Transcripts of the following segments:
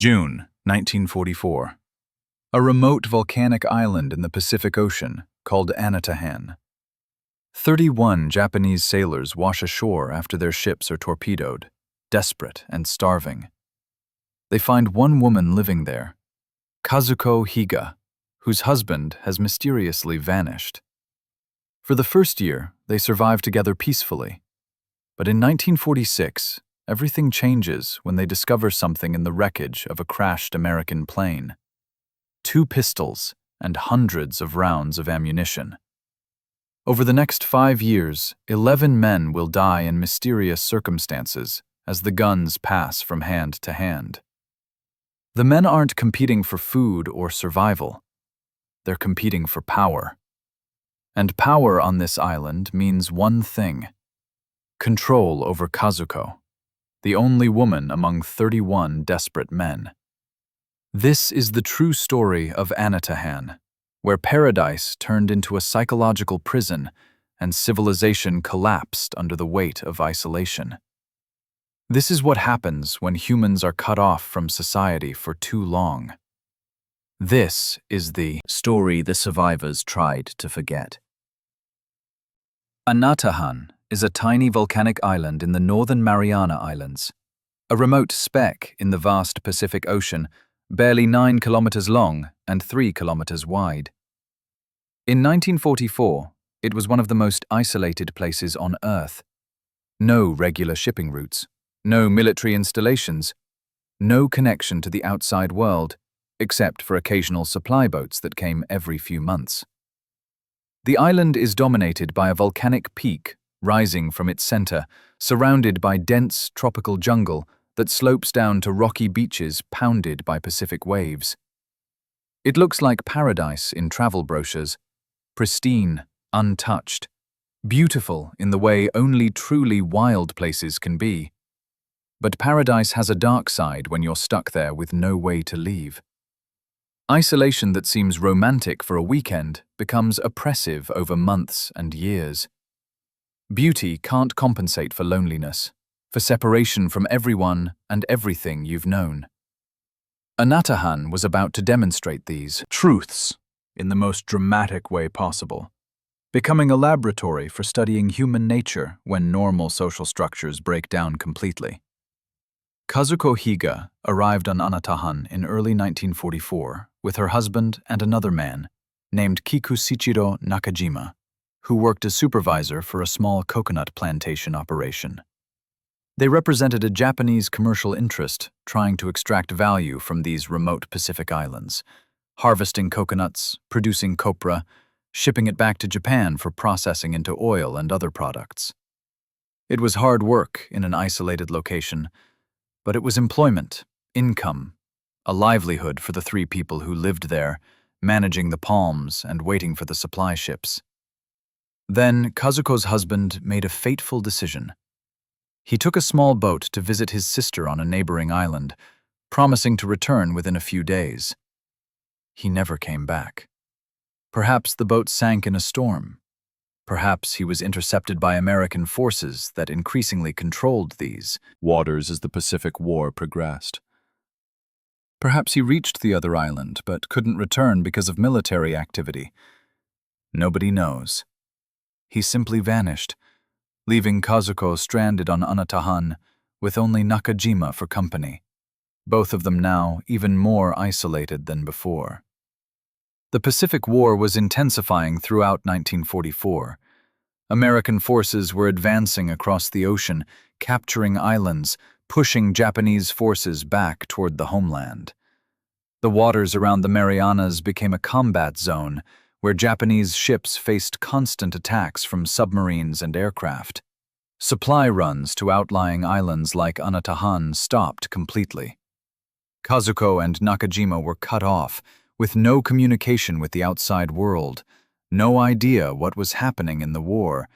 June 1944. A remote volcanic island in the Pacific Ocean called Anatahan. 31 Japanese sailors wash ashore after their ships are torpedoed, desperate and starving. They find one woman living there, Kazuko Higa, whose husband has mysteriously vanished. For the first year, they survive together peacefully. But in 1946, everything changes when they discover something in the wreckage of a crashed American plane. 2 pistols and hundreds of rounds of ammunition. Over the next 5 years, 11 men will die in mysterious circumstances as the guns pass from hand to hand. The men aren't competing for food or survival. They're competing for power. And power on this island means one thing: control over Kazuko, the only woman among 31 desperate men. This is the true story of Anatahan, where paradise turned into a psychological prison and civilization collapsed under the weight of isolation. This is what happens when humans are cut off from society for too long. This is the story the survivors tried to forget. Anatahan is a tiny volcanic island in the northern Mariana Islands, a remote speck in the vast Pacific Ocean, barely 9 kilometers long and 3 kilometers wide. In 1944, it was one of the most isolated places on Earth. No regular shipping routes, no military installations, no connection to the outside world, except for occasional supply boats that came every few months. The island is dominated by a volcanic peak rising from its center, surrounded by dense tropical jungle that slopes down to rocky beaches pounded by Pacific waves. It looks like paradise in travel brochures, pristine, untouched, beautiful in the way only truly wild places can be. But paradise has a dark side when you're stuck there with no way to leave. Isolation that seems romantic for a weekend becomes oppressive over months and years. Beauty can't compensate for loneliness, for separation from everyone and everything you've known. Anatahan was about to demonstrate these truths in the most dramatic way possible, becoming a laboratory for studying human nature when normal social structures break down completely. Kazuko Higa arrived on Anatahan in early 1944 with her husband and another man named Kikusichiro Nakajima, who worked as supervisor for a small coconut plantation operation. They represented a Japanese commercial interest trying to extract value from these remote Pacific islands, harvesting coconuts, producing copra, shipping it back to Japan for processing into oil and other products. It was hard work in an isolated location, but it was employment, income, a livelihood for the 3 people who lived there, managing the palms and waiting for the supply ships. Then Kazuko's husband made a fateful decision. He took a small boat to visit his sister on a neighboring island, promising to return within a few days. He never came back. Perhaps the boat sank in a storm. Perhaps he was intercepted by American forces that increasingly controlled these waters as the Pacific War progressed. Perhaps he reached the other island but couldn't return because of military activity. Nobody knows. He simply vanished, leaving Kazuko stranded on Anatahan with only Nakajima for company, both of them now even more isolated than before. The Pacific War was intensifying throughout 1944. American forces were advancing across the ocean, capturing islands, pushing Japanese forces back toward the homeland. The waters around the Marianas became a combat zone where Japanese ships faced constant attacks from submarines and aircraft. Supply runs to outlying islands like Anatahan stopped completely. Kazuko and Nakajima were cut off, with no communication with the outside world, no idea what was happening in the war,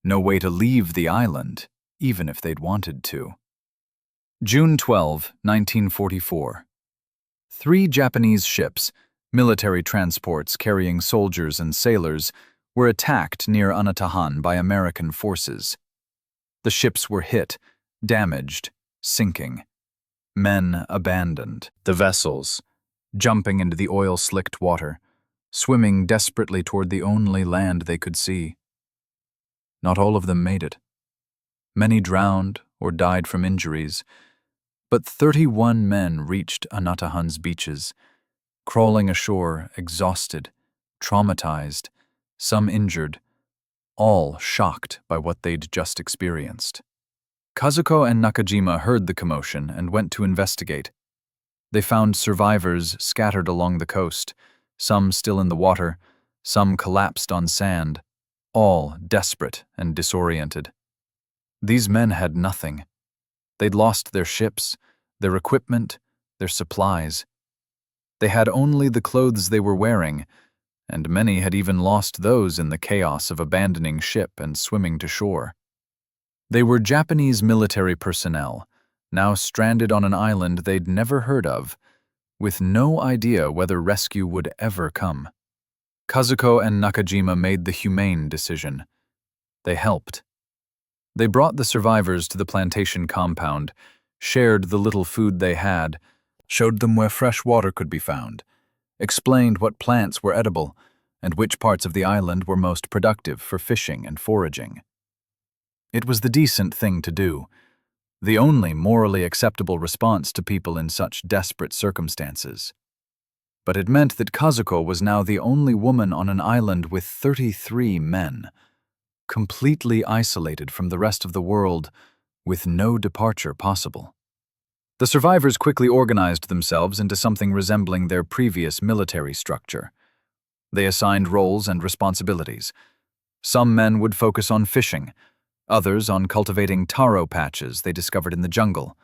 no way to leave the island, even if they'd wanted to. June 12, 1944. 3 Japanese ships, military transports carrying soldiers and sailors, were attacked near Anatahan by American forces. The ships were hit, damaged, sinking. Men abandoned the vessels, jumping into the oil-slicked water, swimming desperately toward the only land they could see. Not all of them made it. Many drowned or died from injuries, but 31 men reached Anatahan's beaches, crawling ashore exhausted, traumatized, some injured, all shocked by what they'd just experienced. Kazuko and Nakajima heard the commotion and went to investigate. They found survivors scattered along the coast, some still in the water, some collapsed on sand, all desperate and disoriented. These men had nothing. They'd lost their ships, their equipment, their supplies. They had only the clothes they were wearing, and many had even lost those in the chaos of abandoning ship and swimming to shore. They were Japanese military personnel, now stranded on an island they'd never heard of, with no idea whether rescue would ever come. Kazuko and Nakajima made the humane decision. They helped. They brought the survivors to the plantation compound, shared the little food they had, showed them where fresh water could be found, explained what plants were edible, and which parts of the island were most productive for fishing and foraging. It was the decent thing to do, the only morally acceptable response to people in such desperate circumstances. But it meant that Kazuko was now the only woman on an island with 33 men, completely isolated from the rest of the world, with no departure possible. The survivors quickly organized themselves into something resembling their previous military structure. They assigned roles and responsibilities. Some men would focus on fishing, others on cultivating taro patches they discovered in the jungle,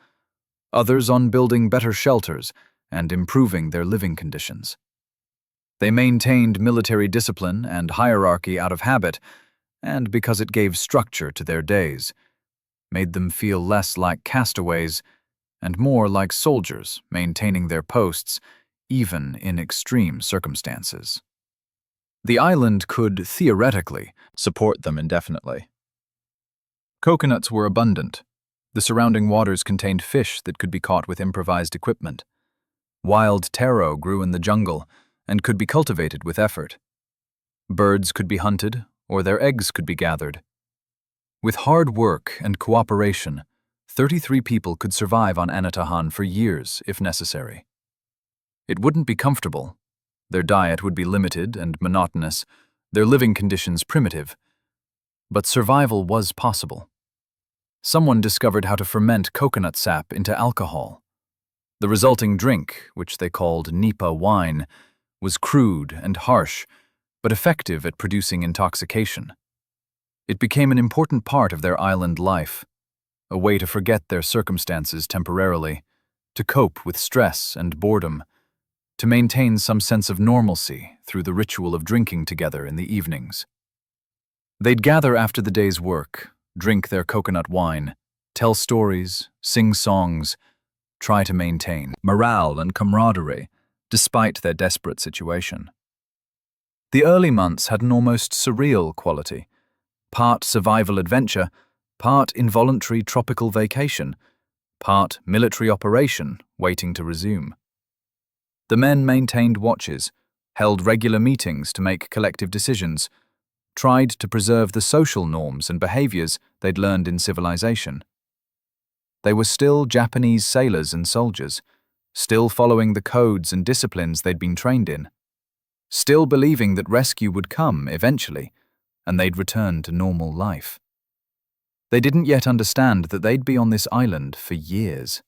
others on building better shelters and improving their living conditions. They maintained military discipline and hierarchy out of habit, and because it gave structure to their days, made them feel less like castaways and more like soldiers maintaining their posts, even in extreme circumstances. The island could, theoretically, support them indefinitely. Coconuts were abundant. The surrounding waters contained fish that could be caught with improvised equipment. Wild taro grew in the jungle and could be cultivated with effort. Birds could be hunted, or their eggs could be gathered. With hard work and cooperation, 33 people could survive on Anatahan for years, if necessary. It wouldn't be comfortable. Their diet would be limited and monotonous, their living conditions primitive. But survival was possible. Someone discovered how to ferment coconut sap into alcohol. The resulting drink, which they called Nipa wine, was crude and harsh, but effective at producing intoxication. It became an important part of their island life, a way to forget their circumstances temporarily, to cope with stress and boredom, to maintain some sense of normalcy through the ritual of drinking together in the evenings. They'd gather after the day's work, drink their coconut wine, tell stories, sing songs, try to maintain morale and camaraderie despite their desperate situation. The early months had an almost surreal quality, part survival adventure, part involuntary tropical vacation, part military operation waiting to resume. The men maintained watches, held regular meetings to make collective decisions, tried to preserve the social norms and behaviors they'd learned in civilization. They were still Japanese sailors and soldiers, still following the codes and disciplines they'd been trained in, still believing that rescue would come eventually, and they'd return to normal life. They didn't yet understand that they'd be on this island for years,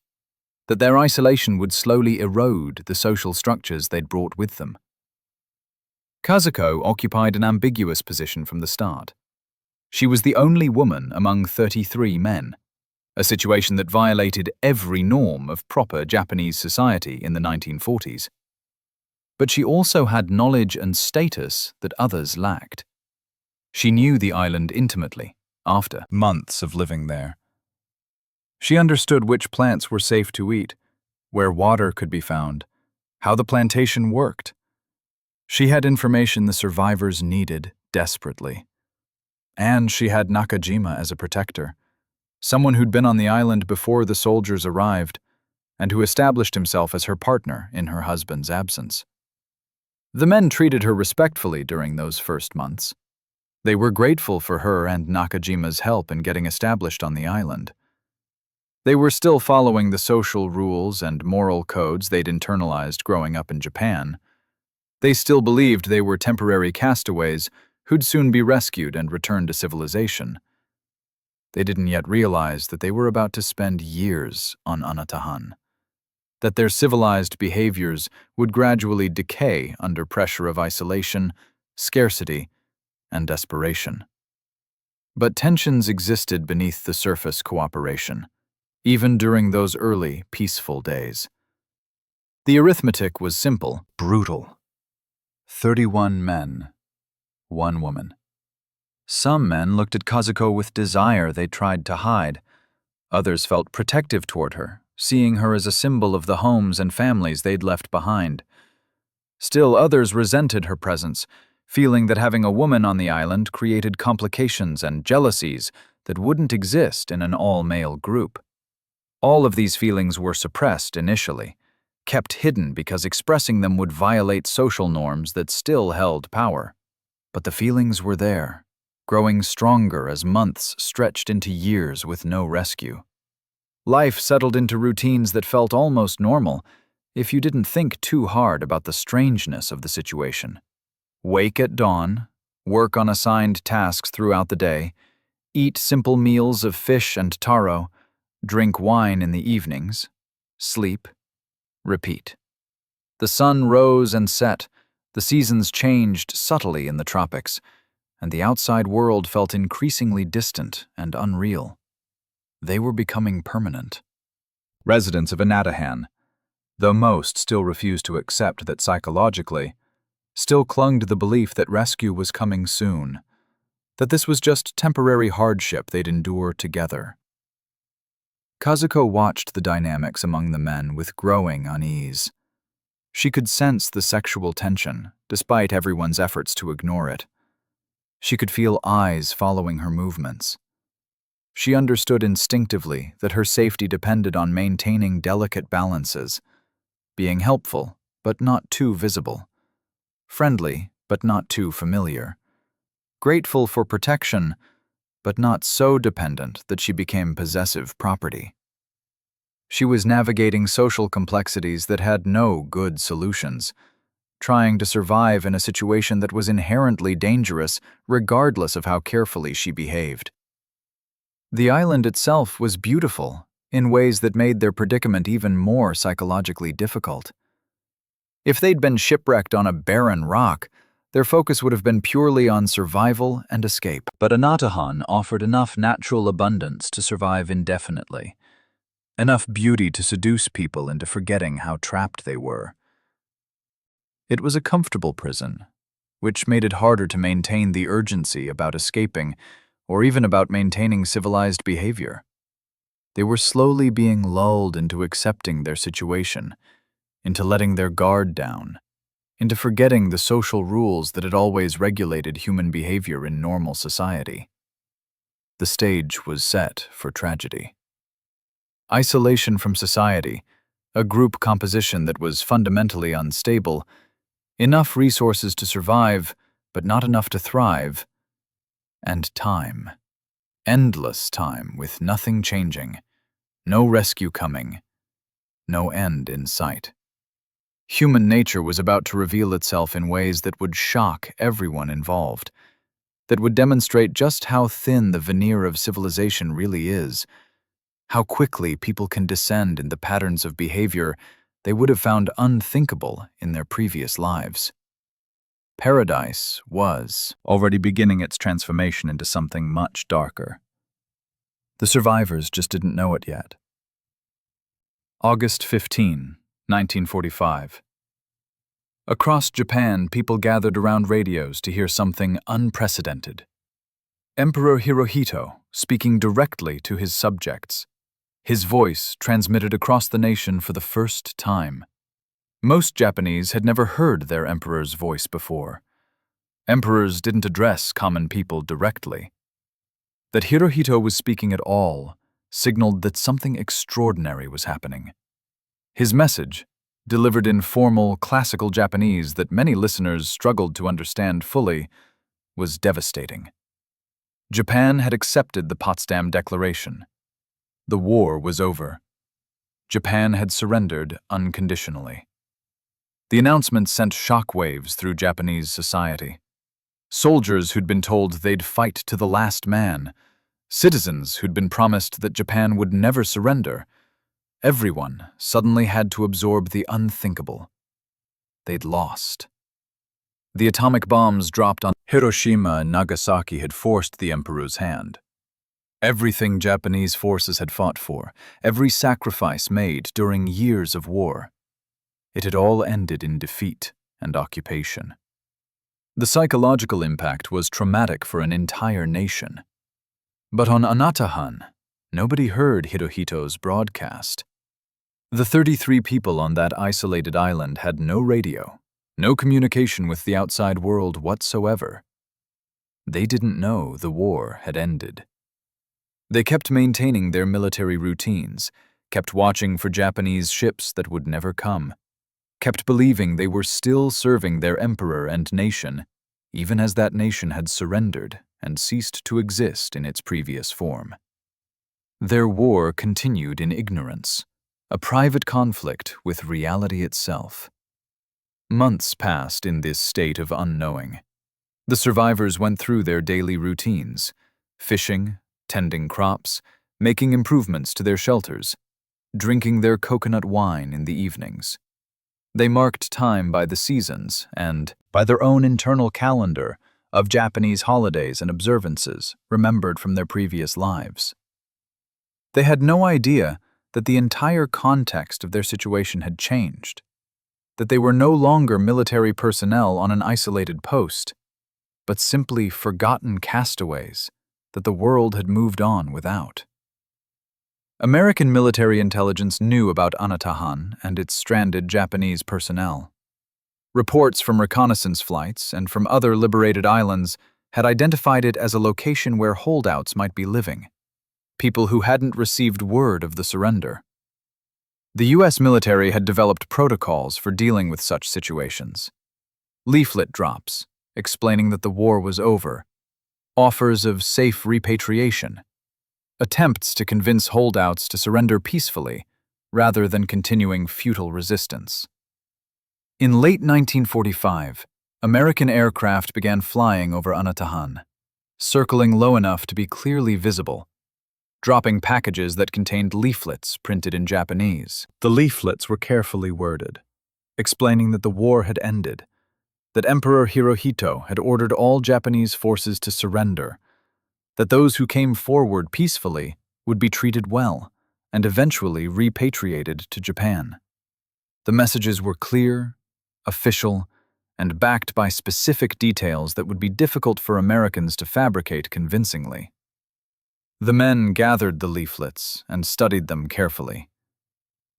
that their isolation would slowly erode the social structures they'd brought with them. Kazuko occupied an ambiguous position from the start. She was the only woman among 33 men, a situation that violated every norm of proper Japanese society in the 1940s. But she also had knowledge and status that others lacked. She knew the island intimately, after months of living there. She understood which plants were safe to eat, where water could be found, how the plantation worked. She had information the survivors needed desperately. And she had Nakajima as a protector, someone who'd been on the island before the soldiers arrived, and who established himself as her partner in her husband's absence. The men treated her respectfully during those first months. They were grateful for her and Nakajima's help in getting established on the island. They were still following the social rules and moral codes they'd internalized growing up in Japan. They still believed they were temporary castaways who'd soon be rescued and returned to civilization. They didn't yet realize that they were about to spend years on Anatahan, that their civilized behaviors would gradually decay under pressure of isolation, scarcity, and desperation. But tensions existed beneath the surface cooperation, even during those early, peaceful days. The arithmetic was simple, brutal. 31 men, 1 woman. Some men looked at Kazuko with desire they tried to hide. Others felt protective toward her, seeing her as a symbol of the homes and families they'd left behind. Still others resented her presence, feeling that having a woman on the island created complications and jealousies that wouldn't exist in an all-male group. All of these feelings were suppressed initially, kept hidden because expressing them would violate social norms that still held power. But the feelings were there, growing stronger as months stretched into years with no rescue. Life settled into routines that felt almost normal if you didn't think too hard about the strangeness of the situation. Wake at dawn, work on assigned tasks throughout the day, eat simple meals of fish and taro, drink wine in the evenings, sleep, repeat. The sun rose and set, the seasons changed subtly in the tropics, and the outside world felt increasingly distant and unreal. They were becoming permanent. Residents of Anatahan, though most still refused to accept that psychologically, still clung to the belief that rescue was coming soon, that this was just temporary hardship they'd endure together. Kazuko watched the dynamics among the men with growing unease. She could sense the sexual tension, despite everyone's efforts to ignore it. She could feel eyes following her movements. She understood instinctively that her safety depended on maintaining delicate balances, being helpful but not too visible, friendly but not too familiar, grateful for protection but not so dependent that she became possessive property. She was navigating social complexities that had no good solutions, trying to survive in a situation that was inherently dangerous regardless of how carefully she behaved. The island itself was beautiful in ways that made their predicament even more psychologically difficult. If they'd been shipwrecked on a barren rock, their focus would have been purely on survival and escape. But Anatahan offered enough natural abundance to survive indefinitely, enough beauty to seduce people into forgetting how trapped they were. It was a comfortable prison, which made it harder to maintain the urgency about escaping or even about maintaining civilized behavior. They were slowly being lulled into accepting their situation, into letting their guard down, into forgetting the social rules that had always regulated human behavior in normal society. The stage was set for tragedy. Isolation from society, a group composition that was fundamentally unstable, enough resources to survive, but not enough to thrive, and time. Endless time with nothing changing, no rescue coming, no end in sight. Human nature was about to reveal itself in ways that would shock everyone involved, that would demonstrate just how thin the veneer of civilization really is, how quickly people can descend into patterns of behavior they would have found unthinkable in their previous lives. Paradise was already beginning its transformation into something much darker. The survivors just didn't know it yet. August 15, 1945. Across Japan, people gathered around radios to hear something unprecedented. Emperor Hirohito speaking directly to his subjects. His voice transmitted across the nation for the first time. Most Japanese had never heard their emperor's voice before. Emperors didn't address common people directly. That Hirohito was speaking at all signaled that something extraordinary was happening. His message, delivered in formal, classical Japanese that many listeners struggled to understand fully, was devastating. Japan had accepted the Potsdam Declaration. The war was over. Japan had surrendered unconditionally. The announcement sent shockwaves through Japanese society. Soldiers who'd been told they'd fight to the last man, citizens who'd been promised that Japan would never surrender, everyone suddenly had to absorb the unthinkable. They'd lost. The atomic bombs dropped on Hiroshima and Nagasaki had forced the emperor's hand. Everything Japanese forces had fought for, every sacrifice made during years of war, it had all ended in defeat and occupation. The psychological impact was traumatic for an entire nation. But on Anatahan, nobody heard Hirohito's broadcast. The 33 people on that isolated island had no radio, no communication with the outside world whatsoever. They didn't know the war had ended. They kept maintaining their military routines, kept watching for Japanese ships that would never come, kept believing they were still serving their emperor and nation, even as that nation had surrendered and ceased to exist in its previous form. Their war continued in ignorance, a private conflict with reality itself. Months passed in this state of unknowing. The survivors went through their daily routines, fishing, tending crops, making improvements to their shelters, drinking their coconut wine in the evenings. They marked time by the seasons and by their own internal calendar of Japanese holidays and observances remembered from their previous lives. They had no idea that the entire context of their situation had changed, that they were no longer military personnel on an isolated post, but simply forgotten castaways that the world had moved on without. American military intelligence knew about Anatahan and its stranded Japanese personnel. Reports from reconnaissance flights and from other liberated islands had identified it as a location where holdouts might be living, people who hadn't received word of the surrender. The U.S. military had developed protocols for dealing with such situations. Leaflet drops, explaining that the war was over, offers of safe repatriation, attempts to convince holdouts to surrender peacefully rather than continuing futile resistance. In late 1945, American aircraft began flying over Anatahan, circling low enough to be clearly visible, dropping packages that contained leaflets printed in Japanese. The leaflets were carefully worded, explaining that the war had ended, that Emperor Hirohito had ordered all Japanese forces to surrender, that those who came forward peacefully would be treated well and eventually repatriated to Japan. The messages were clear, official, and backed by specific details that would be difficult for Americans to fabricate convincingly. The men gathered the leaflets and studied them carefully.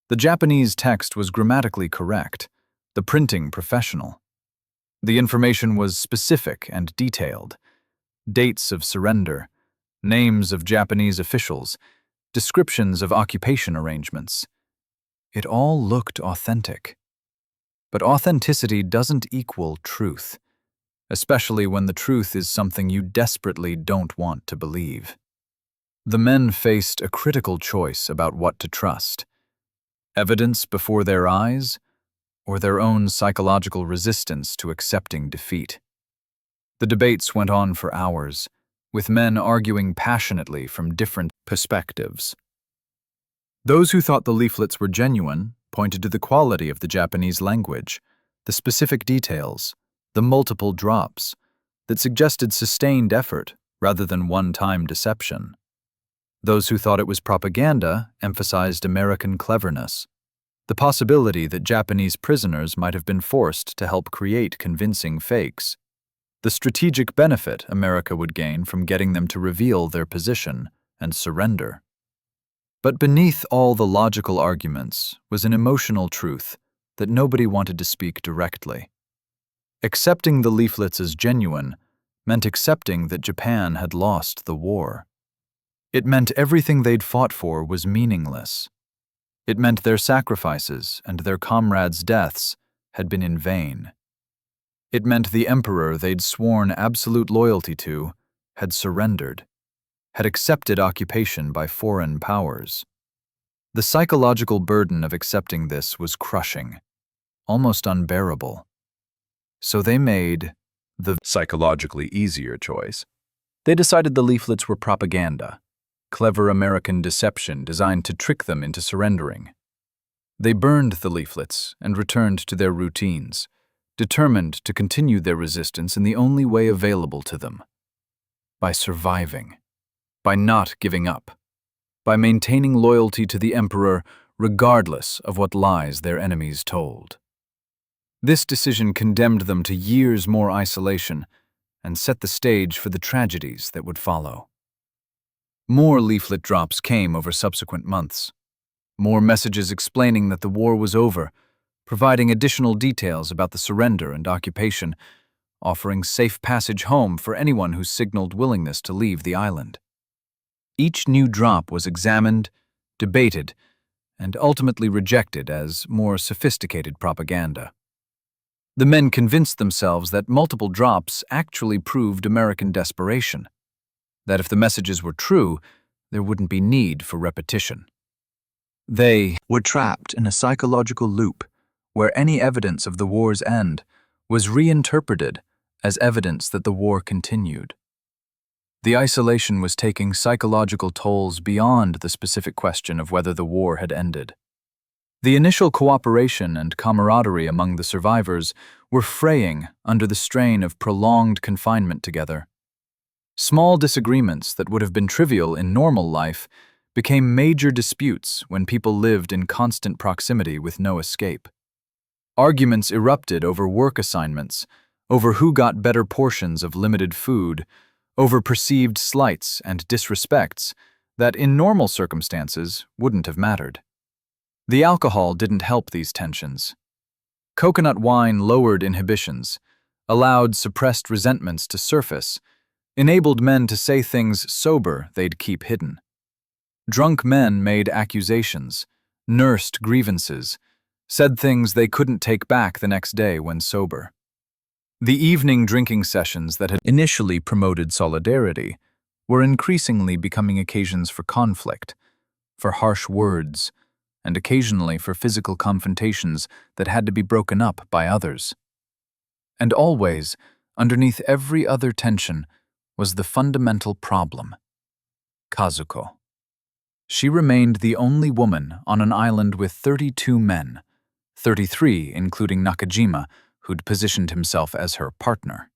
The Japanese text was grammatically correct, the printing professional. The information was specific and detailed. Dates of surrender, names of Japanese officials, descriptions of occupation arrangements. It all looked authentic. But authenticity doesn't equal truth, especially when the truth is something you desperately don't want to believe. The men faced a critical choice about what to trust: evidence before their eyes, or their own psychological resistance to accepting defeat. The debates went on for hours, with men arguing passionately from different perspectives. Those who thought the leaflets were genuine pointed to the quality of the Japanese language, the specific details, the multiple drops, that suggested sustained effort rather than one-time deception. Those who thought it was propaganda emphasized American cleverness, the possibility that Japanese prisoners might have been forced to help create convincing fakes, the strategic benefit America would gain from getting them to reveal their position and surrender. But beneath all the logical arguments was an emotional truth that nobody wanted to speak directly. Accepting the leaflets as genuine meant accepting that Japan had lost the war. It meant everything they'd fought for was meaningless. It meant their sacrifices and their comrades' deaths had been in vain. It meant the emperor they'd sworn absolute loyalty to had surrendered, had accepted occupation by foreign powers. The psychological burden of accepting this was crushing, almost unbearable. So they made the psychologically easier choice. They decided the leaflets were propaganda, clever American deception designed to trick them into surrendering. They burned the leaflets and returned to their routines, determined to continue their resistance in the only way available to them: by surviving, by not giving up, by maintaining loyalty to the emperor regardless of what lies their enemies told. This decision condemned them to years more isolation and set the stage for the tragedies that would follow. More leaflet drops came over subsequent months. More messages explaining that the war was over, providing additional details about the surrender and occupation, offering safe passage home for anyone who signaled willingness to leave the island. Each new drop was examined, debated, and ultimately rejected as more sophisticated propaganda. The men convinced themselves that multiple drops actually proved American desperation, that if the messages were true, there wouldn't be need for repetition. They were trapped in a psychological loop where any evidence of the war's end was reinterpreted as evidence that the war continued. The isolation was taking psychological tolls beyond the specific question of whether the war had ended. The initial cooperation and camaraderie among the survivors were fraying under the strain of prolonged confinement together. Small disagreements that would have been trivial in normal life became major disputes when people lived in constant proximity with no escape. Arguments erupted over work assignments, over who got better portions of limited food, over perceived slights and disrespects that in normal circumstances wouldn't have mattered. The alcohol didn't help these tensions. Coconut wine lowered inhibitions, allowed suppressed resentments to surface, enabled men to say things sober they'd keep hidden. Drunk men made accusations, nursed grievances, said things they couldn't take back the next day when sober. The evening drinking sessions that had initially promoted solidarity were increasingly becoming occasions for conflict, for harsh words, and occasionally for physical confrontations that had to be broken up by others. And always, underneath every other tension, was the fundamental problem: Kazuko. She remained the only woman on an island with 32 men, 33 including Nakajima, who'd positioned himself as her partner.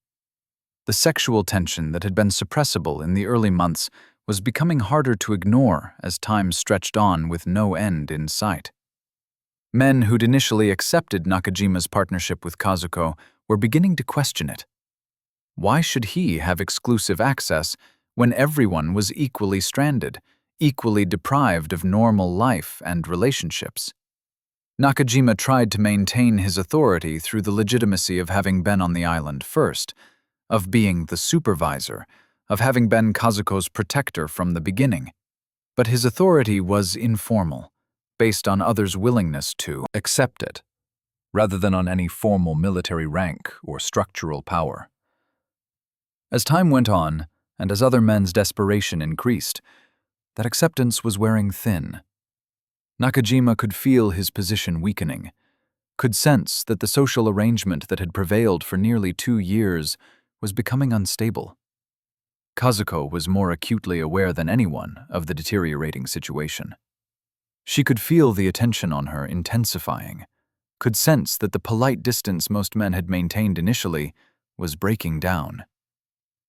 The sexual tension that had been suppressible in the early months was becoming harder to ignore as time stretched on with no end in sight. Men who'd initially accepted Nakajima's partnership with Kazuko were beginning to question it. Why should he have exclusive access when everyone was equally stranded, equally deprived of normal life and relationships? Nakajima tried to maintain his authority through the legitimacy of having been on the island first, of being the supervisor, of having been Kazuko's protector from the beginning. But his authority was informal, based on others' willingness to accept it, rather than on any formal military rank or structural power. As time went on, and as other men's desperation increased, that acceptance was wearing thin. Nakajima could feel his position weakening, could sense that the social arrangement that had prevailed for nearly 2 years was becoming unstable. Kazuko was more acutely aware than anyone of the deteriorating situation. She could feel the attention on her intensifying, could sense that the polite distance most men had maintained initially was breaking down.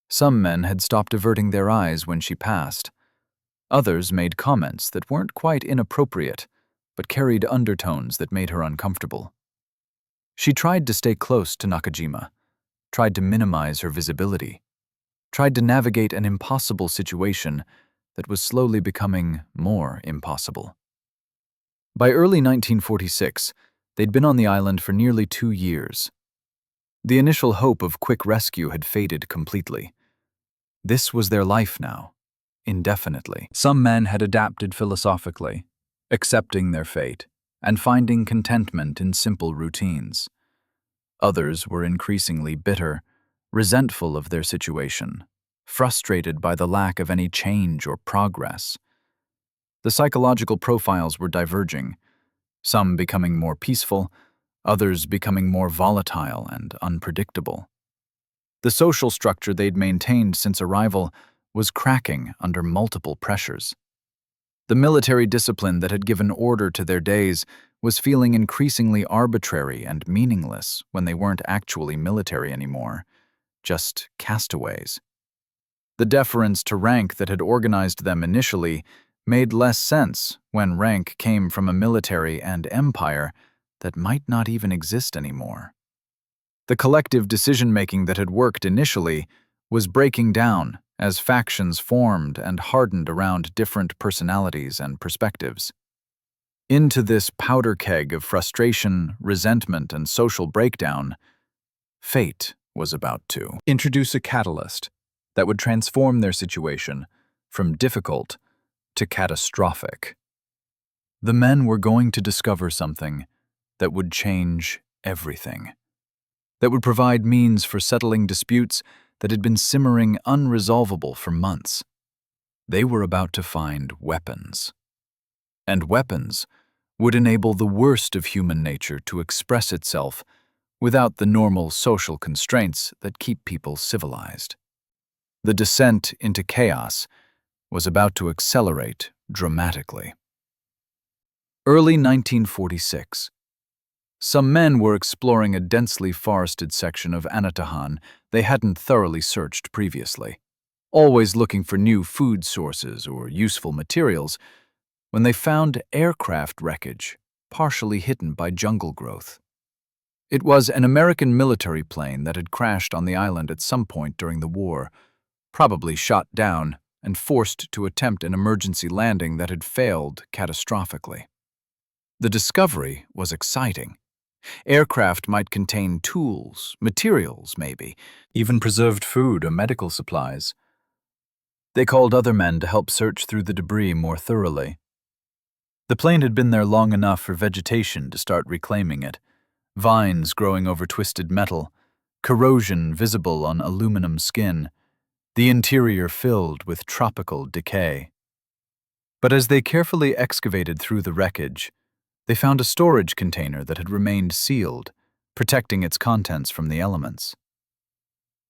Some men had stopped averting their eyes when she passed. Others made comments that weren't quite inappropriate, but carried undertones that made her uncomfortable. She tried to stay close to Nakajima, tried to minimize her visibility, tried to navigate an impossible situation that was slowly becoming more impossible. By early 1946, they'd been on the island for nearly 2 years. The initial hope of quick rescue had faded completely. This was their life now, indefinitely. Some men had adapted philosophically, accepting their fate, and finding contentment in simple routines. Others were increasingly bitter, resentful of their situation, frustrated by the lack of any change or progress. The psychological profiles were diverging, some becoming more peaceful, others becoming more volatile and unpredictable. The social structure they'd maintained since arrival was cracking under multiple pressures. The military discipline that had given order to their days was feeling increasingly arbitrary and meaningless when they weren't actually military anymore, just castaways. The deference to rank that had organized them initially made less sense when rank came from a military and empire that might not even exist anymore. The collective decision-making that had worked initially was breaking down as factions formed and hardened around different personalities and perspectives. Into this powder keg of frustration, resentment, and social breakdown, fate was about to introduce a catalyst that would transform their situation from difficult to catastrophic. The men were going to discover something that would change everything, that would provide means for settling disputes that had been simmering unresolvable for months. They were about to find weapons. And weapons would enable the worst of human nature to express itself without the normal social constraints that keep people civilized. The descent into chaos was about to accelerate dramatically. Early 1946. Some men were exploring a densely forested section of Anatahan they hadn't thoroughly searched previously, always looking for new food sources or useful materials, when they found aircraft wreckage, partially hidden by jungle growth. It was an American military plane that had crashed on the island at some point during the war, probably shot down and forced to attempt an emergency landing that had failed catastrophically. The discovery was exciting. Aircraft might contain tools, materials maybe, even preserved food or medical supplies. They called other men to help search through the debris more thoroughly. The plane had been there long enough for vegetation to start reclaiming it, vines growing over twisted metal, corrosion visible on aluminum skin, the interior filled with tropical decay. But as they carefully excavated through the wreckage, they found a storage container that had remained sealed, protecting its contents from the elements.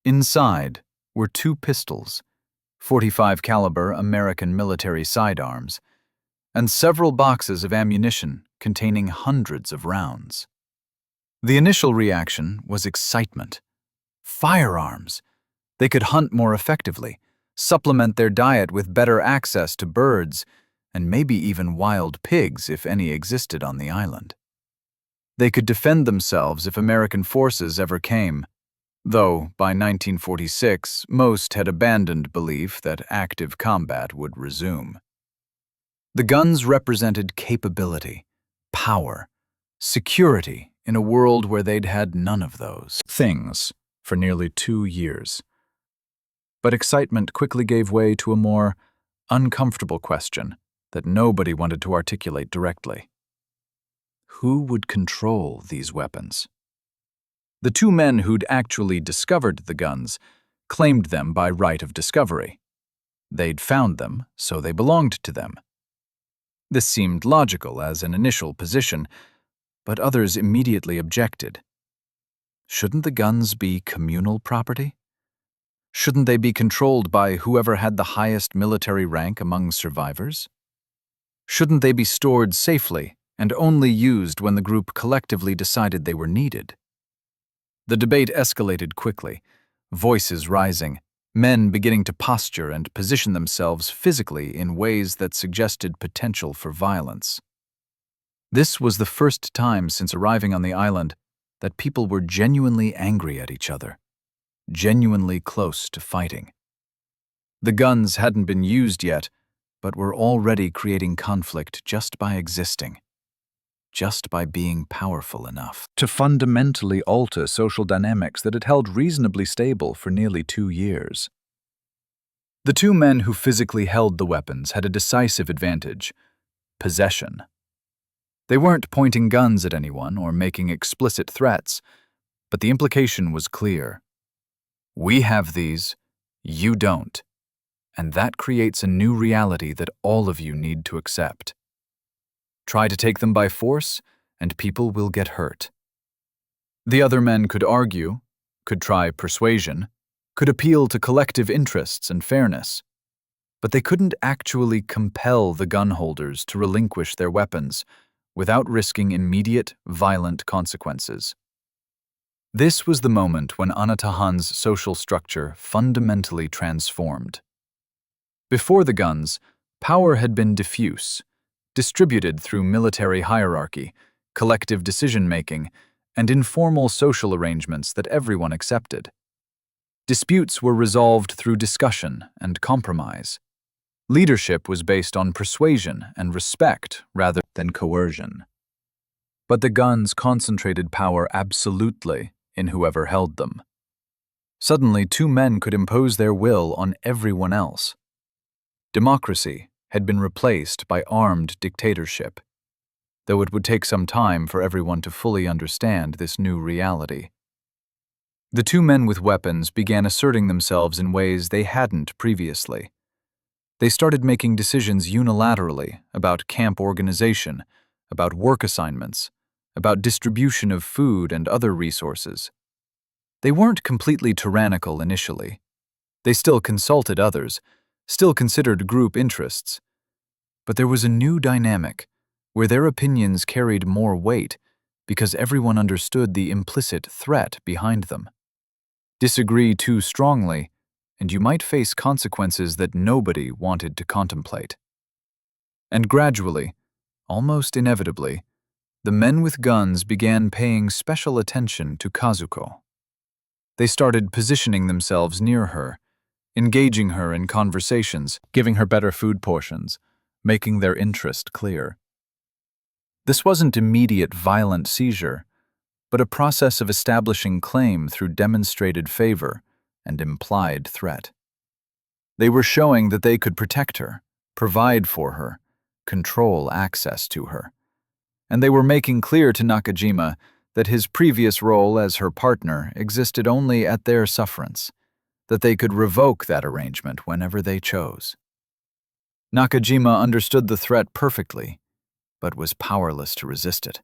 Inside were 2 pistols, .45 caliber American military sidearms, and several boxes of ammunition containing hundreds of rounds. The initial reaction was excitement. Firearms! They could hunt more effectively, supplement their diet with better access to birds, and maybe even wild pigs if any existed on the island. They could defend themselves if American forces ever came, though by 1946 most had abandoned belief that active combat would resume. The guns represented capability, power, security in a world where they'd had none of those things for nearly 2 years. But excitement quickly gave way to a more uncomfortable question that nobody wanted to articulate directly. Who would control these weapons? The 2 men who'd actually discovered the guns claimed them by right of discovery. They'd found them, so they belonged to them. This seemed logical as an initial position, but others immediately objected. Shouldn't the guns be communal property? Shouldn't they be controlled by whoever had the highest military rank among survivors? Shouldn't they be stored safely and only used when the group collectively decided they were needed? The debate escalated quickly, voices rising, men beginning to posture and position themselves physically in ways that suggested potential for violence. This was the first time since arriving on the island that people were genuinely angry at each other, genuinely close to fighting. The guns hadn't been used yet, but were already creating conflict just by existing, just by being powerful enough to fundamentally alter social dynamics that had held reasonably stable for nearly 2 years. The 2 men who physically held the weapons had a decisive advantage: possession. They weren't pointing guns at anyone or making explicit threats, but the implication was clear. We have these, you don't, and that creates a new reality that all of you need to accept. Try to take them by force, and people will get hurt. The other men could argue, could try persuasion, could appeal to collective interests and fairness, but they couldn't actually compel the gun holders to relinquish their weapons without risking immediate, violent consequences. This was the moment when Anatahan's social structure fundamentally transformed. Before the guns, power had been diffuse, distributed through military hierarchy, collective decision-making, and informal social arrangements that everyone accepted. Disputes were resolved through discussion and compromise. Leadership was based on persuasion and respect rather than coercion. But the guns concentrated power absolutely in whoever held them. Suddenly, two men could impose their will on everyone else. Democracy had been replaced by armed dictatorship, though it would take some time for everyone to fully understand this new reality. The two men with weapons began asserting themselves in ways they hadn't previously. They started making decisions unilaterally about camp organization, about work assignments, about distribution of food and other resources. They weren't completely tyrannical initially. They still consulted others, still considered group interests. But there was a new dynamic where their opinions carried more weight because everyone understood the implicit threat behind them. Disagree too strongly, and you might face consequences that nobody wanted to contemplate. And gradually, almost inevitably, the men with guns began paying special attention to Kazuko. They started positioning themselves near her, engaging her in conversations, giving her better food portions, making their interest clear. This wasn't immediate violent seizure, but a process of establishing claim through demonstrated favor and implied threat. They were showing that they could protect her, provide for her, control access to her. And they were making clear to Nakajima that his previous role as her partner existed only at their sufferance, that they could revoke that arrangement whenever they chose. Nakajima understood the threat perfectly, but was powerless to resist it.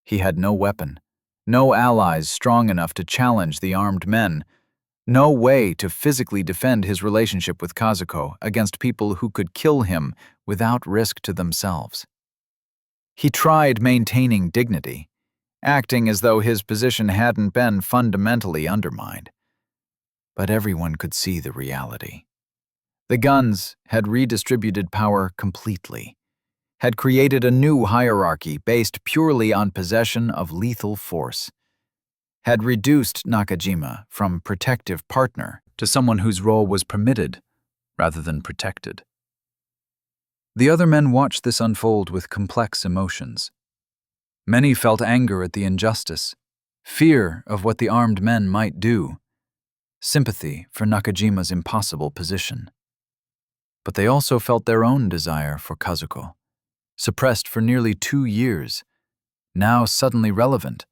He had no weapon, no allies strong enough to challenge the armed men, no way to physically defend his relationship with Kazuko against people who could kill him without risk to themselves. He tried maintaining dignity, acting as though his position hadn't been fundamentally undermined. But everyone could see the reality. The guns had redistributed power completely, had created a new hierarchy based purely on possession of lethal force, had reduced Nakajima from protective partner to someone whose role was permitted rather than protected. The other men watched this unfold with complex emotions. Many felt anger at the injustice, fear of what the armed men might do, sympathy for Nakajima's impossible position. But they also felt their own desire for Kazuko, suppressed for nearly 2 years, now suddenly relevant,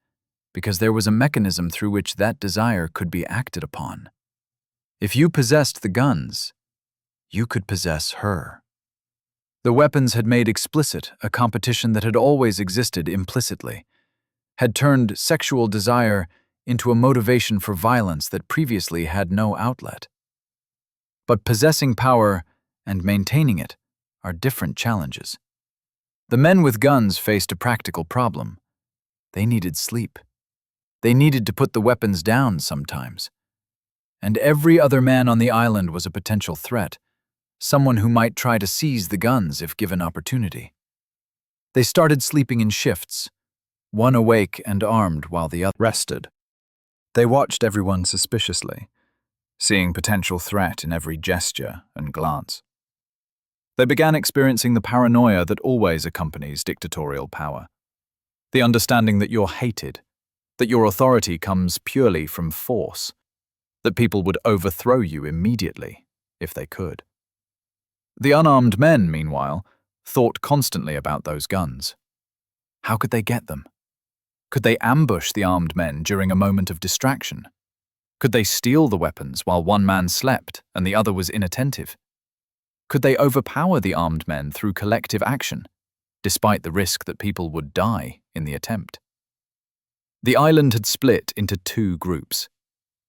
because there was a mechanism through which that desire could be acted upon. If you possessed the guns, you could possess her. The weapons had made explicit a competition that had always existed implicitly, had turned sexual desire into a motivation for violence that previously had no outlet. But possessing power and maintaining it are different challenges. The men with guns faced a practical problem. They needed sleep. They needed to put the weapons down sometimes. And every other man on the island was a potential threat, someone who might try to seize the guns if given opportunity. They started sleeping in shifts, one awake and armed while the other rested. They watched everyone suspiciously, seeing potential threat in every gesture and glance. They began experiencing the paranoia that always accompanies dictatorial power. The understanding that you're hated, that your authority comes purely from force, that people would overthrow you immediately, if they could. The unarmed men, meanwhile, thought constantly about those guns. How could they get them? Could they ambush the armed men during a moment of distraction? Could they steal the weapons while one man slept and the other was inattentive? Could they overpower the armed men through collective action, despite the risk that people would die in the attempt? The island had split into two groups,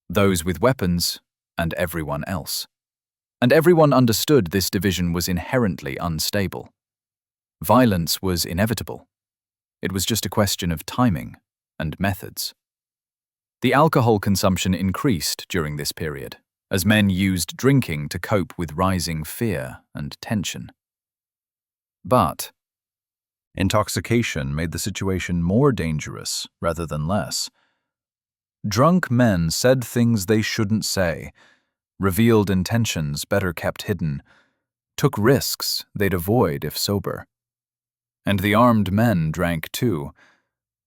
those with weapons and everyone else. And everyone understood this division was inherently unstable. Violence was inevitable. It was just a question of timing and methods. The alcohol consumption increased during this period, as men used drinking to cope with rising fear and tension. But intoxication made the situation more dangerous rather than less. Drunk men said things they shouldn't say, revealed intentions better kept hidden, took risks they'd avoid if sober. And the armed men drank too,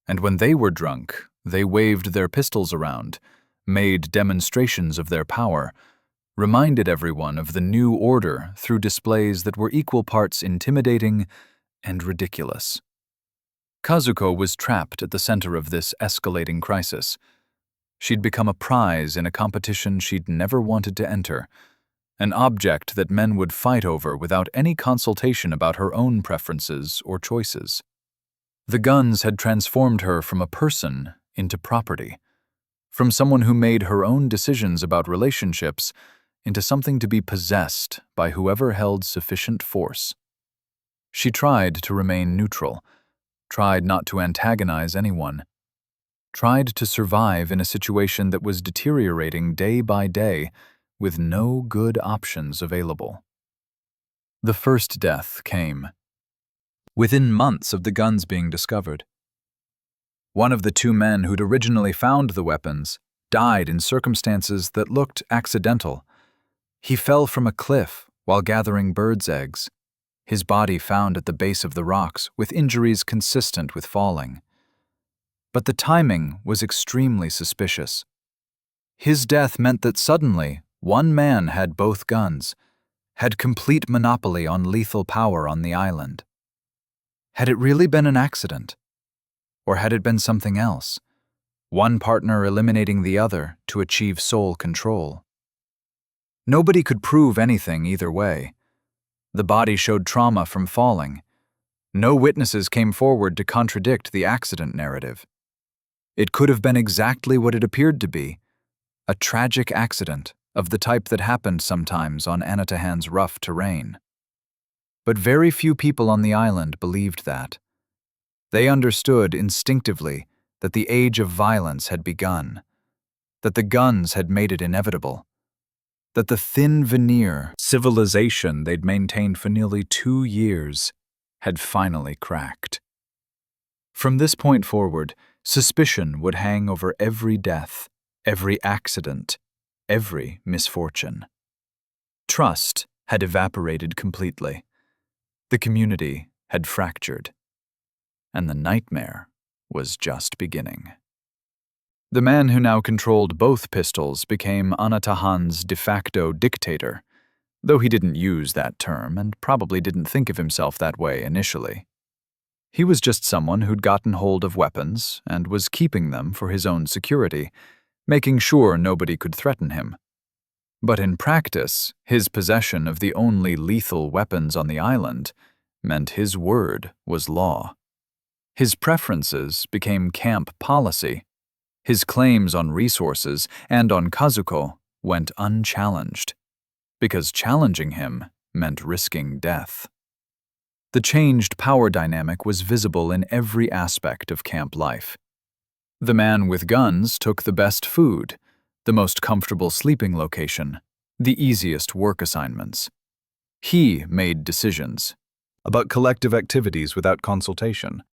and when they were drunk, they waved their pistols around, made demonstrations of their power, reminded everyone of the new order through displays that were equal parts intimidating and ridiculous. Kazuko was trapped at the center of this escalating crisis. She'd become a prize in a competition she'd never wanted to enter, an object that men would fight over without any consultation about her own preferences or choices. The guns had transformed her from a person into property, from someone who made her own decisions about relationships into something to be possessed by whoever held sufficient force. She tried to remain neutral, tried not to antagonize anyone, tried to survive in a situation that was deteriorating day by day with no good options available. The first death came within months of the guns being discovered. One of the two men who'd originally found the weapons died in circumstances that looked accidental. He fell from a cliff while gathering birds' eggs, his body found at the base of the rocks with injuries consistent with falling. But the timing was extremely suspicious. His death meant that suddenly one man had both guns, had complete monopoly on lethal power on the island. Had it really been an accident? Or had it been something else? One partner eliminating the other to achieve sole control. Nobody could prove anything either way. The body showed trauma from falling. No witnesses came forward to contradict the accident narrative. It could have been exactly what it appeared to be, a tragic accident of the type that happened sometimes on Anatahan's rough terrain. But very few people on the island believed that. They understood instinctively that the age of violence had begun, that the guns had made it inevitable, that the thin veneer civilization they'd maintained for nearly 2 years had finally cracked. From this point forward, suspicion would hang over every death, every accident, every misfortune. Trust had evaporated completely. The community had fractured. And the nightmare was just beginning. The man who now controlled both pistols became Anatahan's de facto dictator, though he didn't use that term and probably didn't think of himself that way initially. He was just someone who'd gotten hold of weapons and was keeping them for his own security, making sure nobody could threaten him. But in practice, his possession of the only lethal weapons on the island meant his word was law. His preferences became camp policy. His claims on resources and on Kazuko went unchallenged, because challenging him meant risking death. The changed power dynamic was visible in every aspect of camp life. The man with guns took the best food, the most comfortable sleeping location, the easiest work assignments. He made decisions about collective activities without consultation.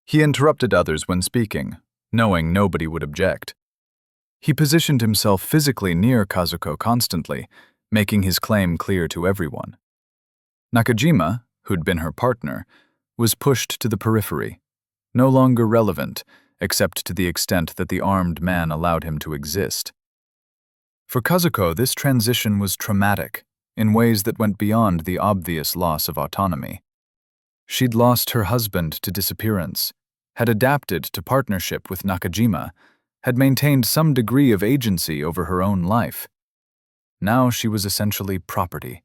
He interrupted others when speaking, knowing nobody would object. He positioned himself physically near Kazuko constantly, making his claim clear to everyone. Nakajima, who'd been her partner, was pushed to the periphery, no longer relevant, except to the extent that the armed man allowed him to exist. For Kazuko, this transition was traumatic in ways that went beyond the obvious loss of autonomy. She'd lost her husband to disappearance, had adapted to partnership with Nakajima, had maintained some degree of agency over her own life. Now she was essentially property,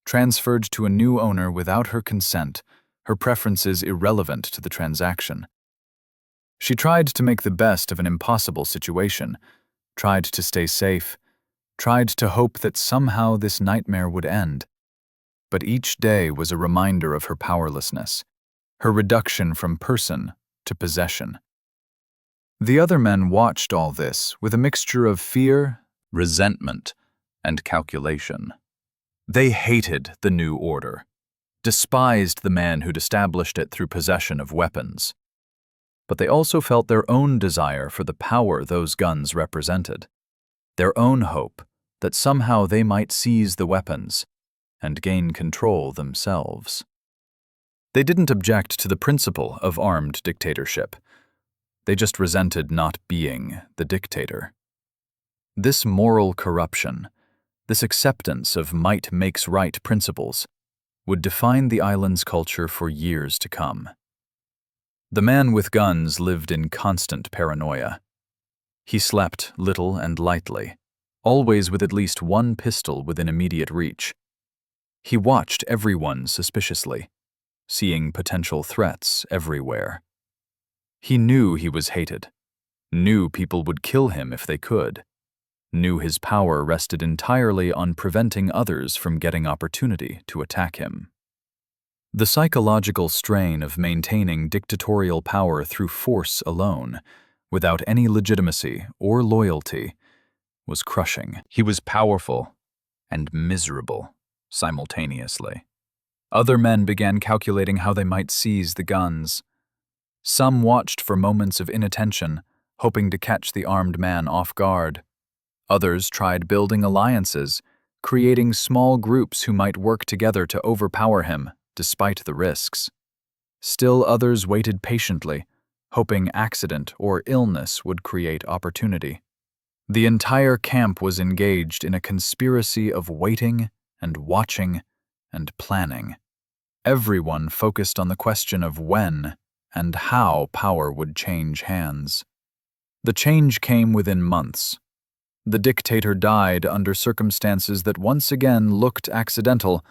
transferred to a new owner without her consent, her preferences irrelevant to the transaction. She tried to make the best of an impossible situation, tried to stay safe, tried to hope that somehow this nightmare would end. But each day was a reminder of her powerlessness, her reduction from person to possession. The other men watched all this with a mixture of fear, resentment, and calculation. They hated the new order, despised the man who'd established it through possession of weapons. But they also felt their own desire for the power those guns represented, their own hope that somehow they might seize the weapons and gain control themselves. They didn't object to the principle of armed dictatorship. They just resented not being the dictator. This moral corruption, this acceptance of might makes right principles, would define the island's culture for years to come. The man with guns lived in constant paranoia. He slept little and lightly, always with at least one pistol within immediate reach. He watched everyone suspiciously, seeing potential threats everywhere. He knew he was hated, knew people would kill him if they could, knew his power rested entirely on preventing others from getting opportunity to attack him. The psychological strain of maintaining dictatorial power through force alone, without any legitimacy or loyalty, was crushing. He was powerful and miserable simultaneously. Other men began calculating how they might seize the guns. Some watched for moments of inattention, hoping to catch the armed man off guard. Others tried building alliances, creating small groups who might work together to overpower him, despite the risks. Still others waited patiently, hoping accident or illness would create opportunity. The entire camp was engaged in a conspiracy of waiting and watching and planning. Everyone focused on the question of when and how power would change hands. The change came within months. The dictator died under circumstances that once again looked accidental,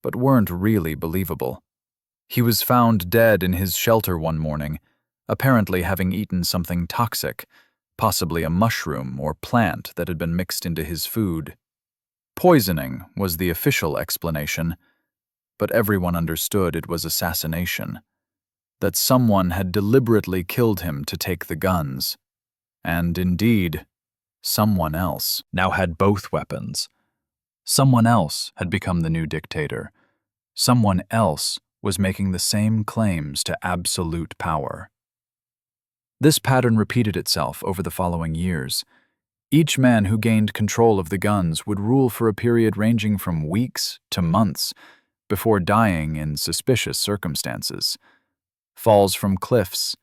but weren't really believable. He was found dead in his shelter one morning, apparently having eaten something toxic, possibly a mushroom or plant that had been mixed into his food. Poisoning was the official explanation, but everyone understood it was assassination, that someone had deliberately killed him to take the guns. And indeed, someone else now had both weapons. Someone else had become the new dictator. Someone else was making the same claims to absolute power. This pattern repeated itself over the following years. Each man who gained control of the guns would rule for a period ranging from weeks to months, before dying in suspicious circumstances. Falls from cliffs,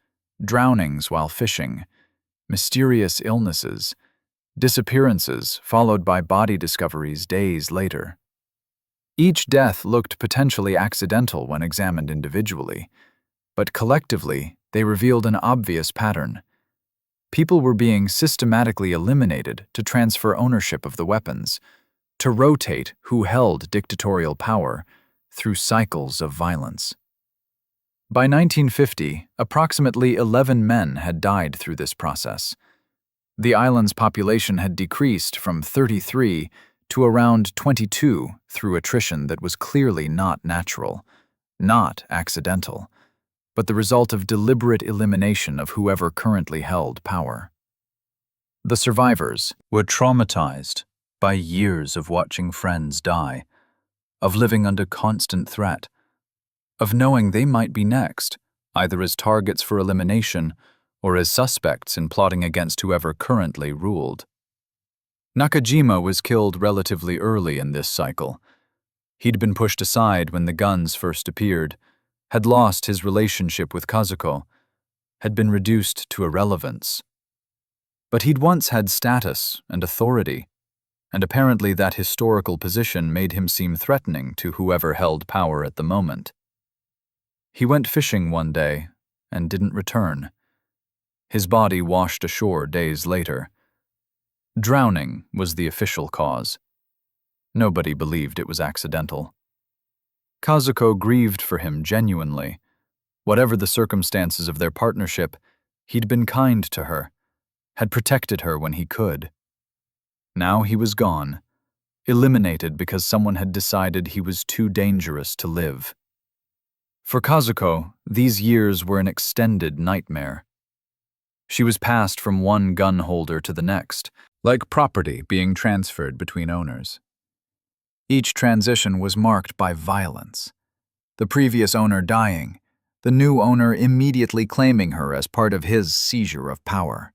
drownings while fishing, mysterious illnesses, disappearances followed by body discoveries days later. Each death looked potentially accidental when examined individually, but collectively they revealed an obvious pattern. People were being systematically eliminated to transfer ownership of the weapons, to rotate who held dictatorial power through cycles of violence. By 1950, approximately 11 men had died through this process. The island's population had decreased from 33 to around 22 through attrition that was clearly not natural, not accidental, but the result of deliberate elimination of whoever currently held power. The survivors were traumatized by years of watching friends die, of living under constant threat, of knowing they might be next, either as targets for elimination or as suspects in plotting against whoever currently ruled. Nakajima was killed relatively early in this cycle. He'd been pushed aside when the guns first appeared, had lost his relationship with Kazuko, had been reduced to irrelevance. But he'd once had status and authority, and apparently that historical position made him seem threatening to whoever held power at the moment. He went fishing one day and didn't return. His body washed ashore days later. Drowning was the official cause. Nobody believed it was accidental. Kazuko grieved for him genuinely. Whatever the circumstances of their partnership, he'd been kind to her, had protected her when he could. Now he was gone, eliminated because someone had decided he was too dangerous to live. For Kazuko, these years were an extended nightmare. She was passed from one gun holder to the next, like property being transferred between owners. Each transition was marked by violence. The previous owner dying, the new owner immediately claiming her as part of his seizure of power.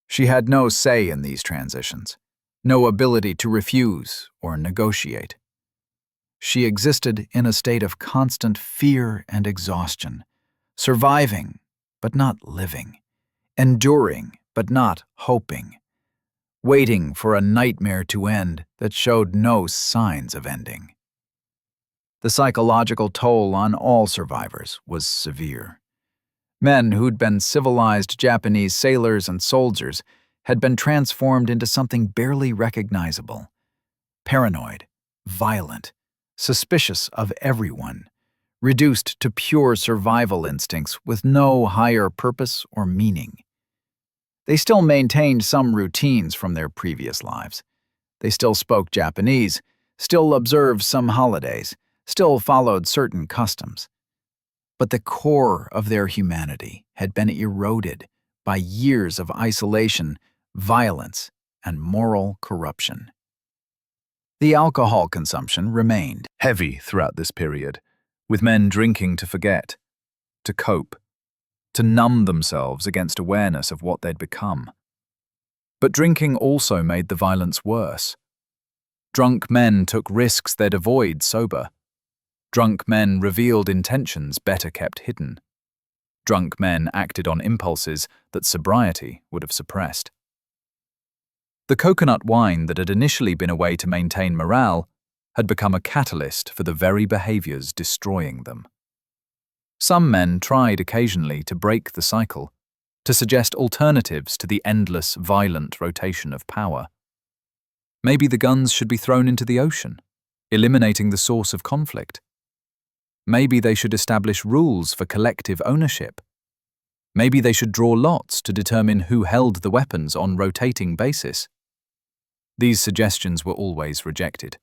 She had no say in these transitions, no ability to refuse or negotiate. She existed in a state of constant fear and exhaustion, surviving but not living, enduring but not hoping, waiting for a nightmare to end that showed no signs of ending. The psychological toll on all survivors was severe. Men who'd been civilized Japanese sailors and soldiers had been transformed into something barely recognizable. Paranoid, violent, suspicious of everyone, reduced to pure survival instincts with no higher purpose or meaning. They still maintained some routines from their previous lives. They still spoke Japanese, still observed some holidays, still followed certain customs. But the core of their humanity had been eroded by years of isolation, violence, and moral corruption. The alcohol consumption remained heavy throughout this period, with men drinking to forget, to cope, to numb themselves against awareness of what they'd become. But drinking also made the violence worse. Drunk men took risks they'd avoid sober. Drunk men revealed intentions better kept hidden. Drunk men acted on impulses that sobriety would have suppressed. The coconut wine that had initially been a way to maintain morale had become a catalyst for the very behaviors destroying them. Some men tried occasionally to break the cycle, to suggest alternatives to the endless, violent rotation of power. Maybe the guns should be thrown into the ocean, eliminating the source of conflict. Maybe they should establish rules for collective ownership. Maybe they should draw lots to determine who held the weapons on rotating basis. These suggestions were always rejected,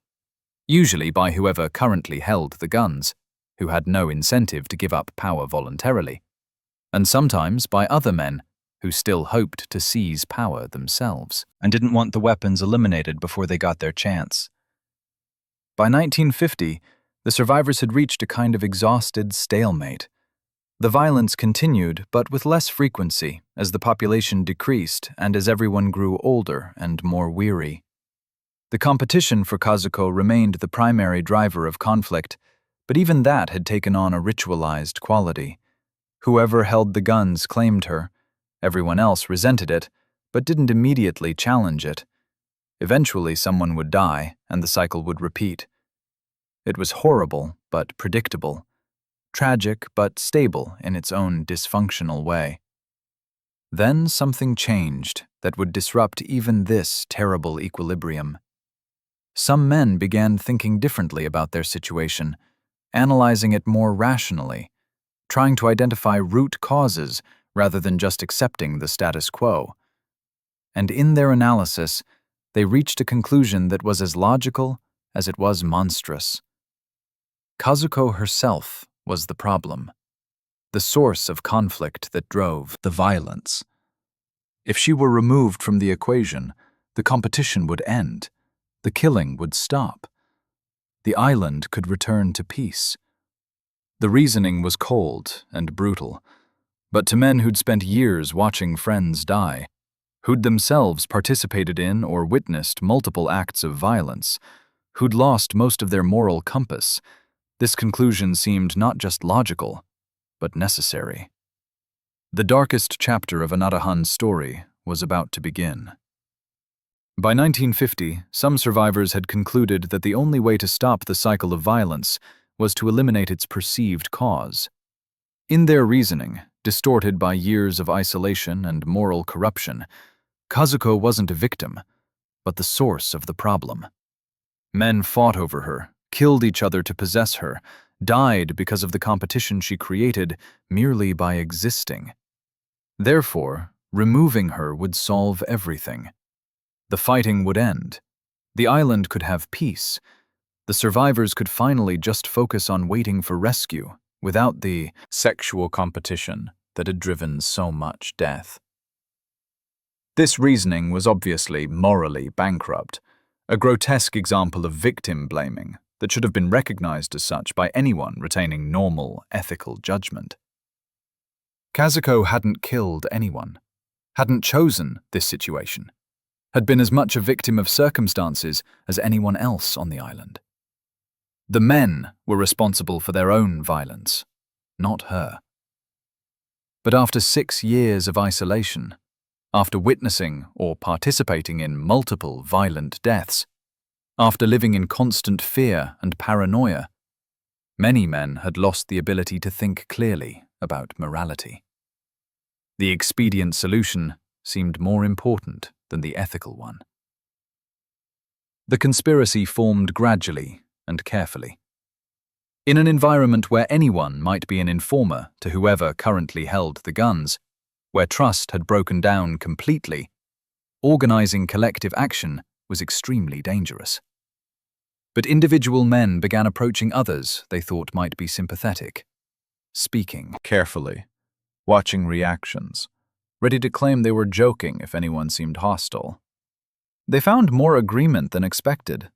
usually by whoever currently held the guns, who had no incentive to give up power voluntarily, and sometimes by other men who still hoped to seize power themselves and didn't want the weapons eliminated before they got their chance. By 1950, the survivors had reached a kind of exhausted stalemate. The violence continued, but with less frequency, as the population decreased and as everyone grew older and more weary. The competition for Kazuko remained the primary driver of conflict, but even that had taken on a ritualized quality. Whoever held the guns claimed her. Everyone else resented it, but didn't immediately challenge it. Eventually someone would die, and the cycle would repeat. It was horrible, but predictable. Tragic, but stable in its own dysfunctional way. Then something changed that would disrupt even this terrible equilibrium. Some men began thinking differently about their situation, analyzing it more rationally, trying to identify root causes rather than just accepting the status quo. And in their analysis, they reached a conclusion that was as logical as it was monstrous. Kazuko herself was the problem, the source of conflict that drove the violence. If she were removed from the equation, the competition would end, the killing would stop. The island could return to peace. The reasoning was cold and brutal, but to men who'd spent years watching friends die, who'd themselves participated in or witnessed multiple acts of violence, who'd lost most of their moral compass, this conclusion seemed not just logical, but necessary. The darkest chapter of Anadahan's story was about to begin. By 1950, some survivors had concluded that the only way to stop the cycle of violence was to eliminate its perceived cause. In their reasoning, distorted by years of isolation and moral corruption, Kazuko wasn't a victim, but the source of the problem. Men fought over her, killed each other to possess her, died because of the competition she created merely by existing. Therefore, removing her would solve everything. The fighting would end. The island could have peace. The survivors could finally just focus on waiting for rescue, without the sexual competition that had driven so much death. This reasoning was obviously morally bankrupt, a grotesque example of victim blaming that should have been recognized as such by anyone retaining normal, ethical judgment. Kazuko hadn't killed anyone, hadn't chosen this situation, had been as much a victim of circumstances as anyone else on the island. The men were responsible for their own violence, not her. But after 6 years of isolation, after witnessing or participating in multiple violent deaths, after living in constant fear and paranoia, many men had lost the ability to think clearly about morality. The expedient solution seemed more important than the ethical one. The conspiracy formed gradually and carefully. In an environment where anyone might be an informer to whoever currently held the guns, where trust had broken down completely, organizing collective action was extremely dangerous. But individual men began approaching others they thought might be sympathetic, speaking carefully, watching reactions, ready to claim they were joking if anyone seemed hostile. They found more agreement than expected.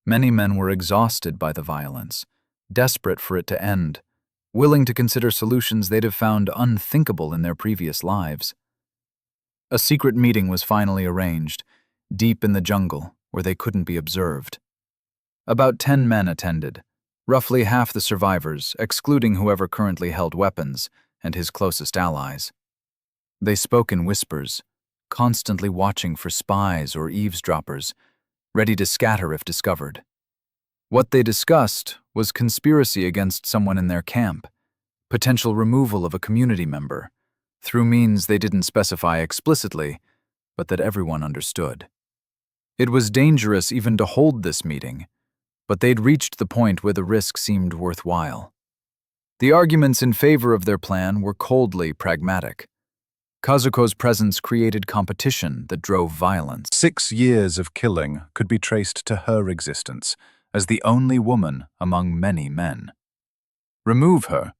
Many men were exhausted by the violence, desperate for it to end, willing to consider solutions they'd have found unthinkable in their previous lives. A secret meeting was finally arranged, deep in the jungle where they couldn't be observed. About 10 men attended, roughly half the survivors, excluding whoever currently held weapons and his closest allies. They spoke in whispers, constantly watching for spies or eavesdroppers, ready to scatter if discovered. What they discussed was conspiracy against someone in their camp, potential removal of a community member, through means they didn't specify explicitly, but that everyone understood. It was dangerous even to hold this meeting, but they'd reached the point where the risk seemed worthwhile. The arguments in favor of their plan were coldly pragmatic. Kazuko's presence created competition that drove violence. 6 years of killing could be traced to her existence as the only woman among many men. Remove her,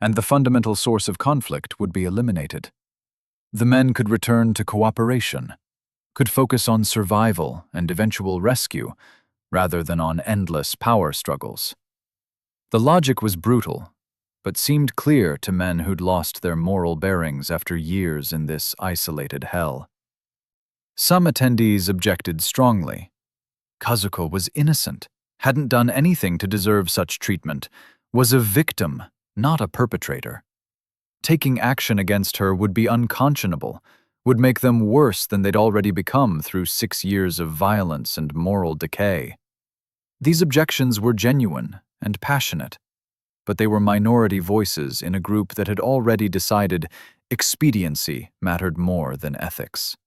and the fundamental source of conflict would be eliminated. The men could return to cooperation, could focus on survival and eventual rescue, rather than on endless power struggles. The logic was brutal, but seemed clear to men who'd lost their moral bearings after years in this isolated hell. Some attendees objected strongly. Kazuko was innocent, hadn't done anything to deserve such treatment, was a victim, not a perpetrator. Taking action against her would be unconscionable, would make them worse than they'd already become through 6 years of violence and moral decay. These objections were genuine and passionate, but they were minority voices in a group that had already decided expediency mattered more than ethics.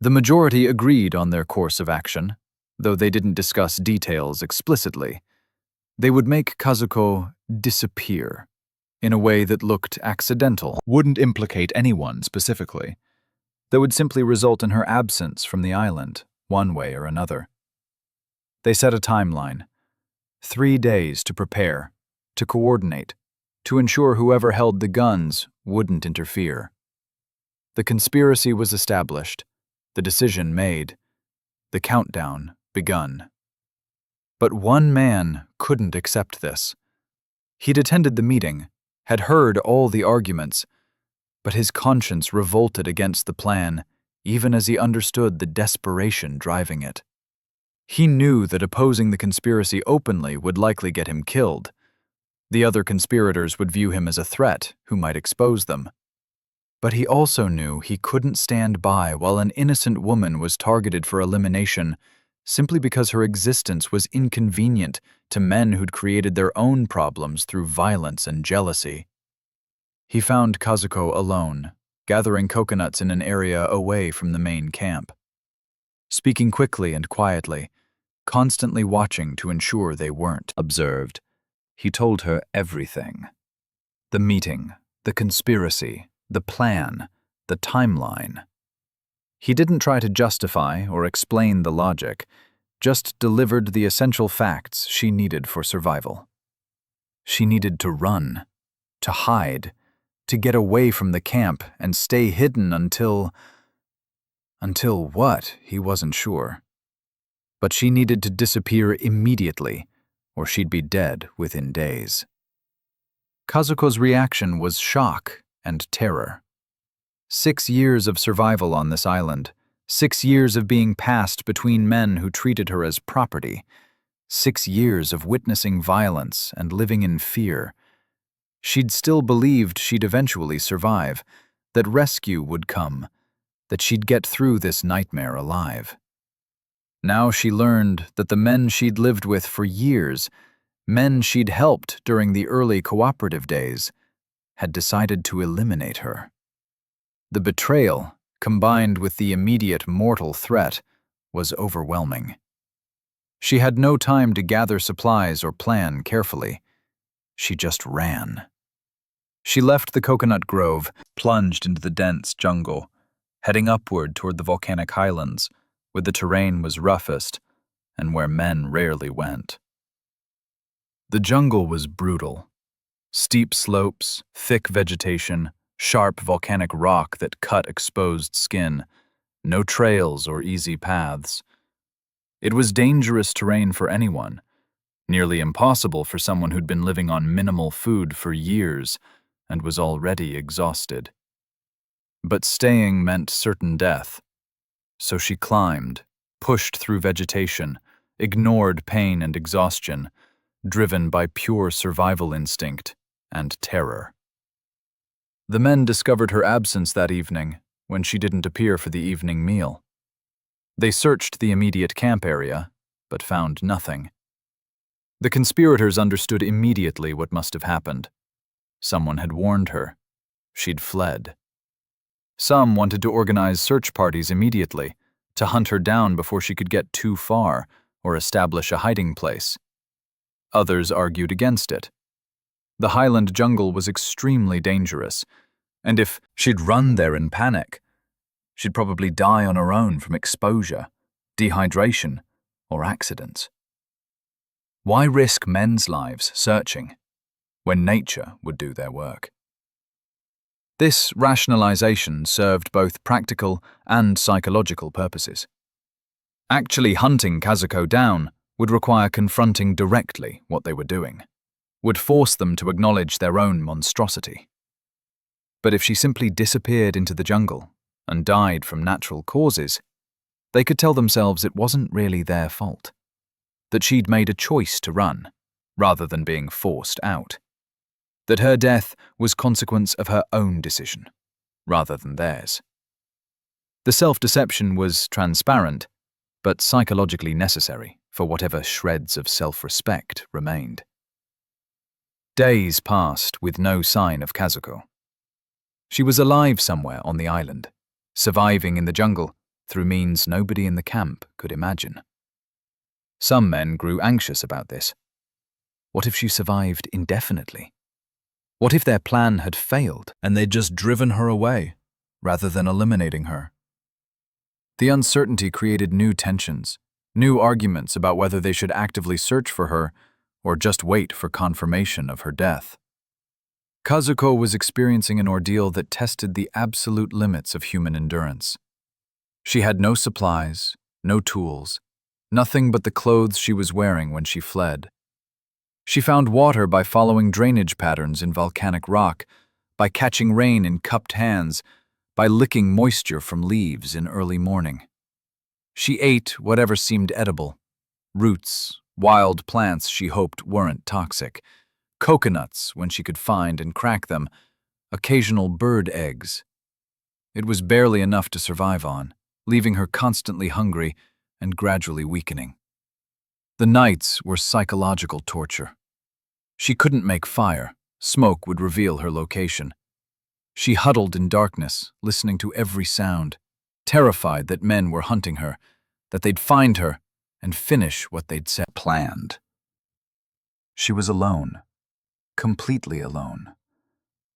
The majority agreed on their course of action, though they didn't discuss details explicitly. They would make Kazuko disappear in a way that looked accidental, wouldn't implicate anyone specifically, that would simply result in her absence from the island, one way or another. They set a timeline, 3 days to prepare, to coordinate, to ensure whoever held the guns wouldn't interfere. The conspiracy was established, the decision made, the countdown begun. But one man couldn't accept this. He'd attended the meeting, had heard all the arguments, but his conscience revolted against the plan, even as he understood the desperation driving it. He knew that opposing the conspiracy openly would likely get him killed. The other conspirators would view him as a threat who might expose them. But he also knew he couldn't stand by while an innocent woman was targeted for elimination simply because her existence was inconvenient to men who'd created their own problems through violence and jealousy. He found Kazuko alone, gathering coconuts in an area away from the main camp. Speaking quickly and quietly, constantly watching to ensure they weren't observed, he told her everything. The meeting, the conspiracy, the plan, the timeline. He didn't try to justify or explain the logic, just delivered the essential facts she needed for survival. She needed to run, to hide, to get away from the camp and stay hidden until what, he wasn't sure. But she needed to disappear immediately, or she'd be dead within days. Kazuko's reaction was shock and terror. 6 years of survival on this island, 6 years of being passed between men who treated her as property, 6 years of witnessing violence and living in fear. She'd still believed she'd eventually survive, that rescue would come, that she'd get through this nightmare alive. Now she learned that the men she'd lived with for years, men she'd helped during the early cooperative days, had decided to eliminate her. The betrayal, combined with the immediate mortal threat, was overwhelming. She had no time to gather supplies or plan carefully. She just ran. She left the coconut grove, plunged into the dense jungle, heading upward toward the volcanic highlands, where the terrain was roughest and where men rarely went. The jungle was brutal. Steep slopes, thick vegetation, sharp volcanic rock that cut exposed skin, no trails or easy paths. It was dangerous terrain for anyone, nearly impossible for someone who'd been living on minimal food for years and was already exhausted. But staying meant certain death. So she climbed, pushed through vegetation, ignored pain and exhaustion, driven by pure survival instinct and terror. The men discovered her absence that evening when she didn't appear for the evening meal. They searched the immediate camp area, but found nothing. The conspirators understood immediately what must have happened. Someone had warned her. She'd fled. Some wanted to organize search parties immediately, to hunt her down before she could get too far or establish a hiding place. Others argued against it. The highland jungle was extremely dangerous, and if she'd run there in panic, she'd probably die on her own from exposure, dehydration, or accidents. Why risk men's lives searching when nature would do their work? This rationalization served both practical and psychological purposes. Actually hunting Kazuko down would require confronting directly what they were doing, would force them to acknowledge their own monstrosity. But if she simply disappeared into the jungle and died from natural causes, they could tell themselves it wasn't really their fault, that she'd made a choice to run, rather than being forced out, that her death was consequence of her own decision, rather than theirs. The self-deception was transparent, but psychologically necessary for whatever shreds of self-respect remained. Days passed with no sign of Kazuko. She was alive somewhere on the island, surviving in the jungle through means nobody in the camp could imagine. Some men grew anxious about this. What if she survived indefinitely? What if their plan had failed and they'd just driven her away, rather than eliminating her? The uncertainty created new tensions, new arguments about whether they should actively search for her or just wait for confirmation of her death. Kazuko was experiencing an ordeal that tested the absolute limits of human endurance. She had no supplies, no tools, nothing but the clothes she was wearing when she fled. She found water by following drainage patterns in volcanic rock, by catching rain in cupped hands, by licking moisture from leaves in early morning. She ate whatever seemed edible, roots, wild plants she hoped weren't toxic, coconuts when she could find and crack them, occasional bird eggs. It was barely enough to survive on, leaving her constantly hungry and gradually weakening. The nights were psychological torture. She couldn't make fire. Smoke would reveal her location. She huddled in darkness, listening to every sound, terrified that men were hunting her, that they'd find her and finish what they'd set planned. She was alone, completely alone,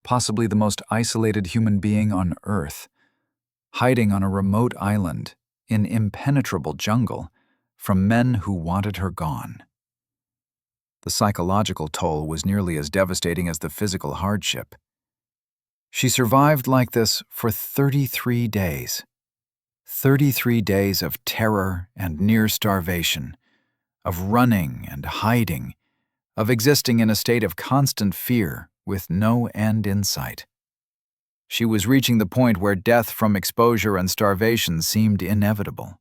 possibly the most isolated human being on Earth, hiding on a remote island in impenetrable jungle from men who wanted her gone. The psychological toll was nearly as devastating as the physical hardship. She survived like this for 33 days. 33 days of terror and near starvation, of running and hiding, of existing in a state of constant fear with no end in sight. She was reaching the point where death from exposure and starvation seemed inevitable.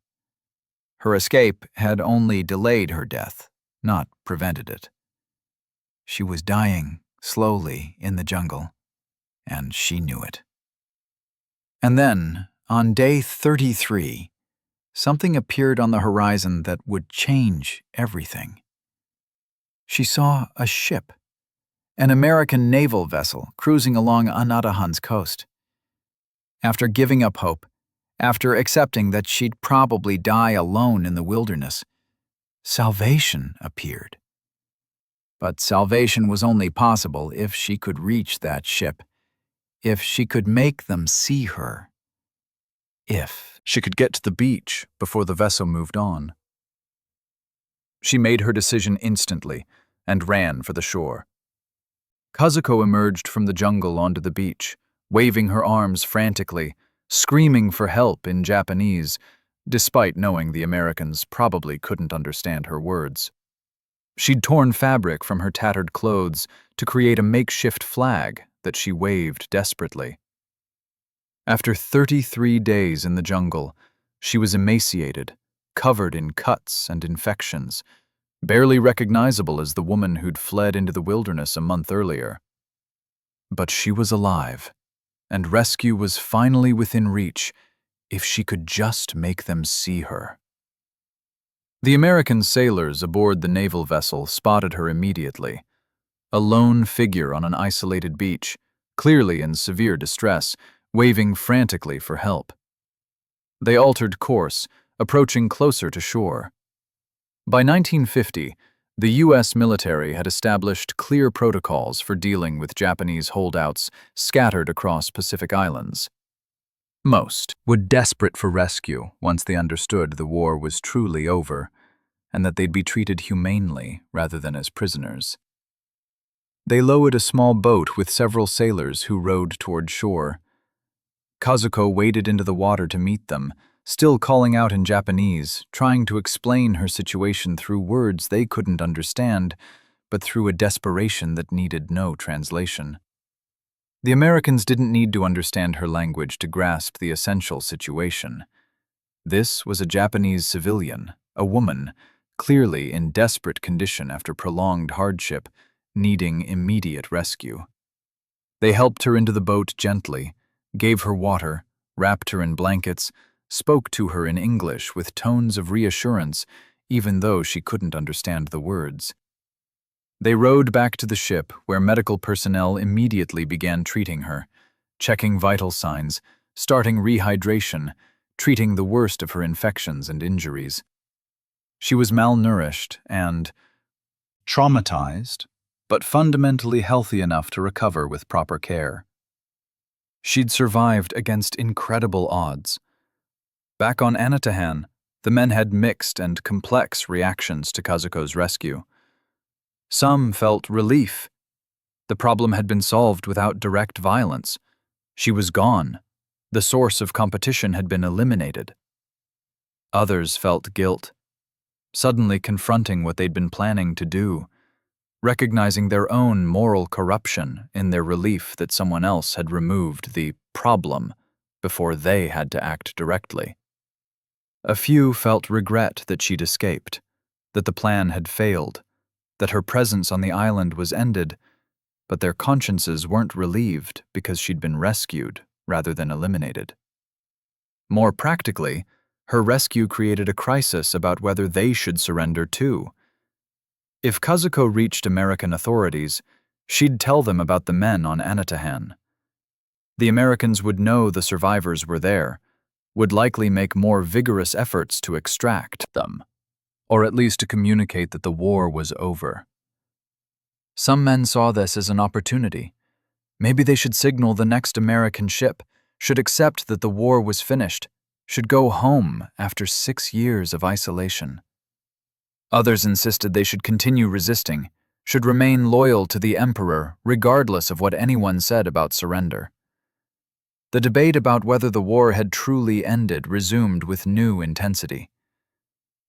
Her escape had only delayed her death, not prevented it. She was dying slowly in the jungle, and she knew it. And then, on day 33, something appeared on the horizon that would change everything. She saw a ship, an American naval vessel cruising along Anatahan's coast. After giving up hope, after accepting that she'd probably die alone in the wilderness, salvation appeared. But salvation was only possible if she could reach that ship, if she could make them see her, if she could get to the beach before the vessel moved on. She made her decision instantly and ran for the shore. Kazuko emerged from the jungle onto the beach, waving her arms frantically, screaming for help in Japanese, despite knowing the Americans probably couldn't understand her words. She'd torn fabric from her tattered clothes to create a makeshift flag that she waved desperately. After 33 days in the jungle, she was emaciated, covered in cuts and infections, barely recognizable as the woman who'd fled into the wilderness a month earlier. But she was alive, and rescue was finally within reach if she could just make them see her. The American sailors aboard the naval vessel spotted her immediately. A lone figure on an isolated beach, clearly in severe distress, waving frantically for help. They altered course, approaching closer to shore. By 1950, the U.S. military had established clear protocols for dealing with Japanese holdouts scattered across Pacific islands. Most were desperate for rescue once they understood the war was truly over and that they'd be treated humanely rather than as prisoners. They lowered a small boat with several sailors who rowed toward shore. Kazuko waded into the water to meet them, still calling out in Japanese, trying to explain her situation through words they couldn't understand, but through a desperation that needed no translation. The Americans didn't need to understand her language to grasp the essential situation. This was a Japanese civilian, a woman, clearly in desperate condition after prolonged hardship, needing immediate rescue. They helped her into the boat gently, gave her water, wrapped her in blankets, spoke to her in English with tones of reassurance, even though she couldn't understand the words. They rowed back to the ship, where medical personnel immediately began treating her, checking vital signs, starting rehydration, treating the worst of her infections and injuries. She was malnourished and traumatized, but fundamentally healthy enough to recover with proper care. She'd survived against incredible odds. Back on Anatahan, the men had mixed and complex reactions to Kazuko's rescue. Some felt relief. The problem had been solved without direct violence. She was gone. The source of competition had been eliminated. Others felt guilt, suddenly confronting what they'd been planning to do, recognizing their own moral corruption in their relief that someone else had removed the problem before they had to act directly. A few felt regret that she'd escaped, that the plan had failed, that her presence on the island was ended, but their consciences weren't relieved because she'd been rescued rather than eliminated. More practically, her rescue created a crisis about whether they should surrender too. If Kazuko reached American authorities, she'd tell them about the men on Anatahan. The Americans would know the survivors were there, would likely make more vigorous efforts to extract them, or at least to communicate that the war was over. Some men saw this as an opportunity. Maybe they should signal the next American ship, should accept that the war was finished, should go home after 6 years of isolation. Others insisted they should continue resisting, should remain loyal to the emperor regardless of what anyone said about surrender. The debate about whether the war had truly ended resumed with new intensity.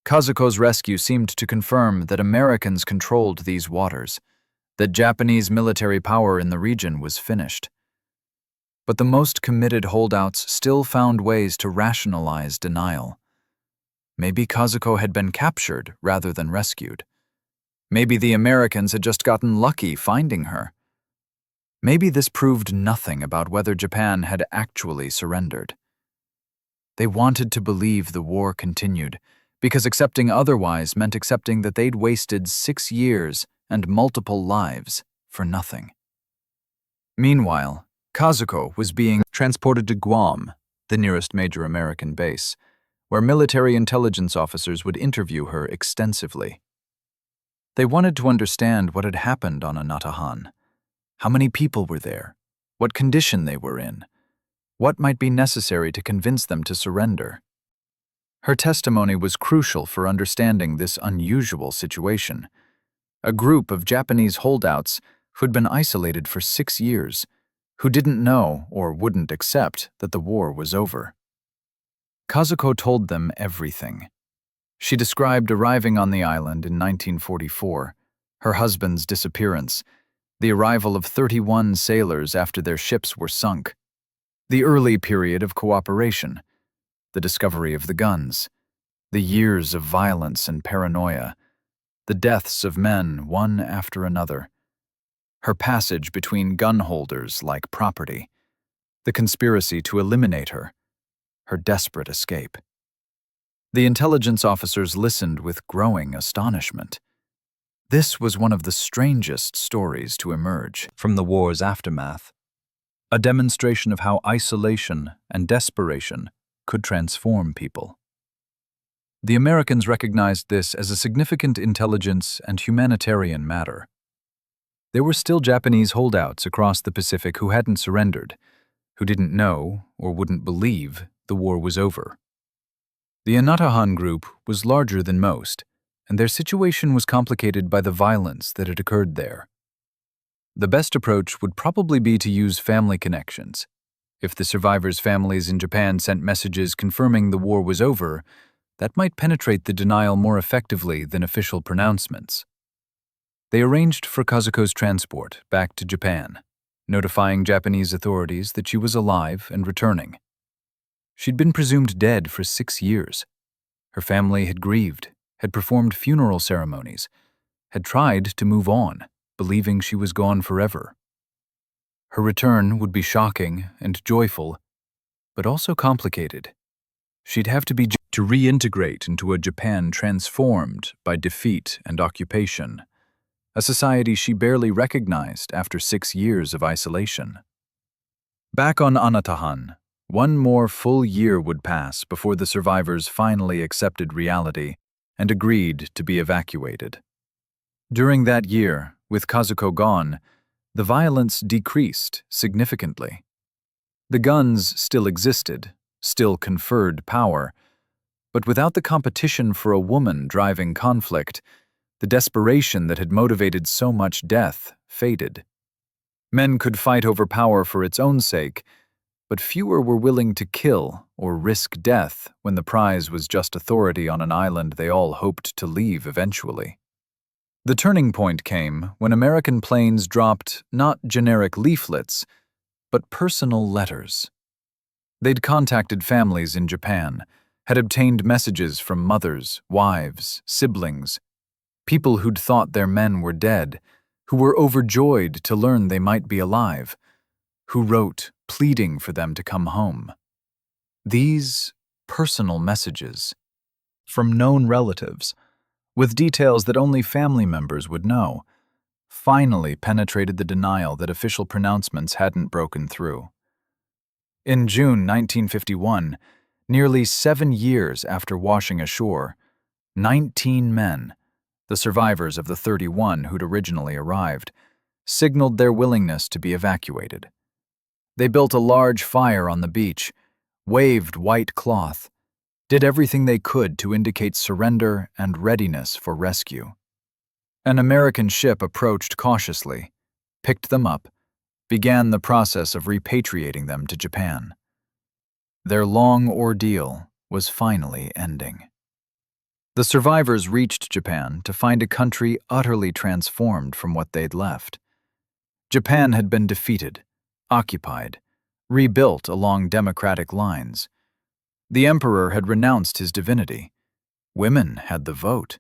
Kazuko's rescue seemed to confirm that Americans controlled these waters, that Japanese military power in the region was finished. But the most committed holdouts still found ways to rationalize denial. Maybe Kazuko had been captured rather than rescued. Maybe the Americans had just gotten lucky finding her. Maybe this proved nothing about whether Japan had actually surrendered. They wanted to believe the war continued, because accepting otherwise meant accepting that they'd wasted 6 years and multiple lives for nothing. Meanwhile, Kazuko was being transported to Guam, the nearest major American base, where military intelligence officers would interview her extensively. They wanted to understand what had happened on Anatahan. How many people were there? What condition they were in? What might be necessary to convince them to surrender? Her testimony was crucial for understanding this unusual situation. A group of Japanese holdouts who'd been isolated for 6 years, who didn't know or wouldn't accept that the war was over. Kazuko told them everything. She described arriving on the island in 1944, her husband's disappearance, the arrival of 31 sailors after their ships were sunk, the early period of cooperation, the discovery of the guns, the years of violence and paranoia, the deaths of men one after another, her passage between gun holders like property, the conspiracy to eliminate her desperate escape. The intelligence officers listened with growing astonishment. This was one of the strangest stories to emerge from the war's aftermath, a demonstration of how isolation and desperation could transform people. The Americans recognized this as a significant intelligence and humanitarian matter. There were still Japanese holdouts across the Pacific who hadn't surrendered, who didn't know or wouldn't believe the war was over. The Anatahan group was larger than most, and their situation was complicated by the violence that had occurred there. The best approach would probably be to use family connections. If the survivors' families in Japan sent messages confirming the war was over, that might penetrate the denial more effectively than official pronouncements. They arranged for Kazuko's transport back to Japan, notifying Japanese authorities that she was alive and returning. She'd been presumed dead for 6 years. Her family had grieved, had performed funeral ceremonies, had tried to move on, believing she was gone forever. Her return would be shocking and joyful, but also complicated. She'd have to reintegrate into a Japan transformed by defeat and occupation, a society she barely recognized after 6 years of isolation. Back on Anatahan, 1 more full year would pass before the survivors finally accepted reality and agreed to be evacuated. During that year, with Kazuko gone, the violence decreased significantly. The guns still existed, still conferred power, but without the competition for a woman driving conflict, the desperation that had motivated so much death faded. Men could fight over power for its own sake, but fewer were willing to kill or risk death when the prize was just authority on an island they all hoped to leave eventually. The turning point came when American planes dropped not generic leaflets, but personal letters. They'd contacted families in Japan, had obtained messages from mothers, wives, siblings, people who'd thought their men were dead, who were overjoyed to learn they might be alive, who wrote pleading for them to come home. These personal messages from known relatives, with details that only family members would know, finally penetrated the denial that official pronouncements hadn't broken through. In June 1951, nearly 7 years after washing ashore, 19 men, the survivors of the 31 who'd originally arrived, signaled their willingness to be evacuated. They built a large fire on the beach, waved white cloth, did everything they could to indicate surrender and readiness for rescue. An American ship approached cautiously, picked them up, began the process of repatriating them to Japan. Their long ordeal was finally ending. The survivors reached Japan to find a country utterly transformed from what they'd left. Japan had been defeated, occupied, rebuilt along democratic lines. The emperor had renounced his divinity. Women had the vote.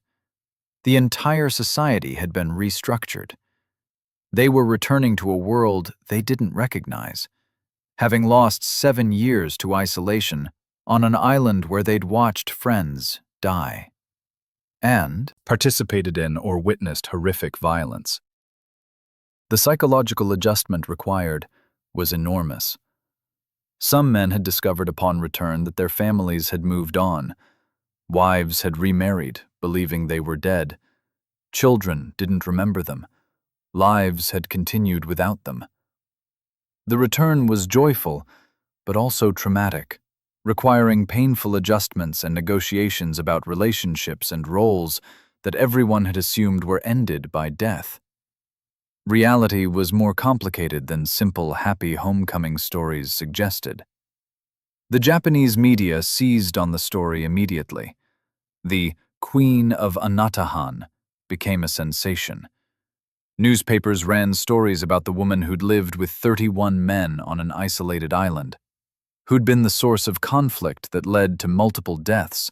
The entire society had been restructured. They were returning to a world they didn't recognize, having lost 7 years to isolation on an island where they'd watched friends die and participated in or witnessed horrific violence. The psychological adjustment required was enormous. Some men had discovered upon return that their families had moved on. Wives had remarried, believing they were dead. Children didn't remember them. Lives had continued without them. The return was joyful, but also traumatic, requiring painful adjustments and negotiations about relationships and roles that everyone had assumed were ended by death. Reality was more complicated than simple happy homecoming stories suggested. The Japanese media seized on the story immediately. The Queen of Anatahan became a sensation. Newspapers ran stories about the woman who'd lived with 31 men on an isolated island, who'd been the source of conflict that led to multiple deaths,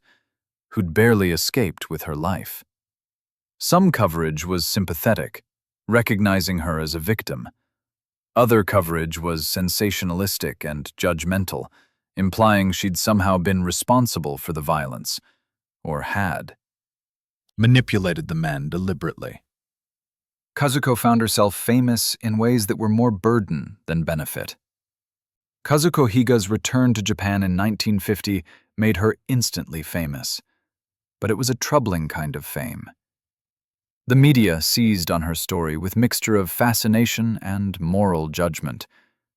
who'd barely escaped with her life. Some coverage was sympathetic, recognizing her as a victim. Other coverage was sensationalistic and judgmental, implying she'd somehow been responsible for the violence, or had manipulated the men deliberately. Kazuko found herself famous in ways that were more burden than benefit. Kazuko Higa's return to Japan in 1950 made her instantly famous, but it was a troubling kind of fame. The media seized on her story with mixture of fascination and moral judgment,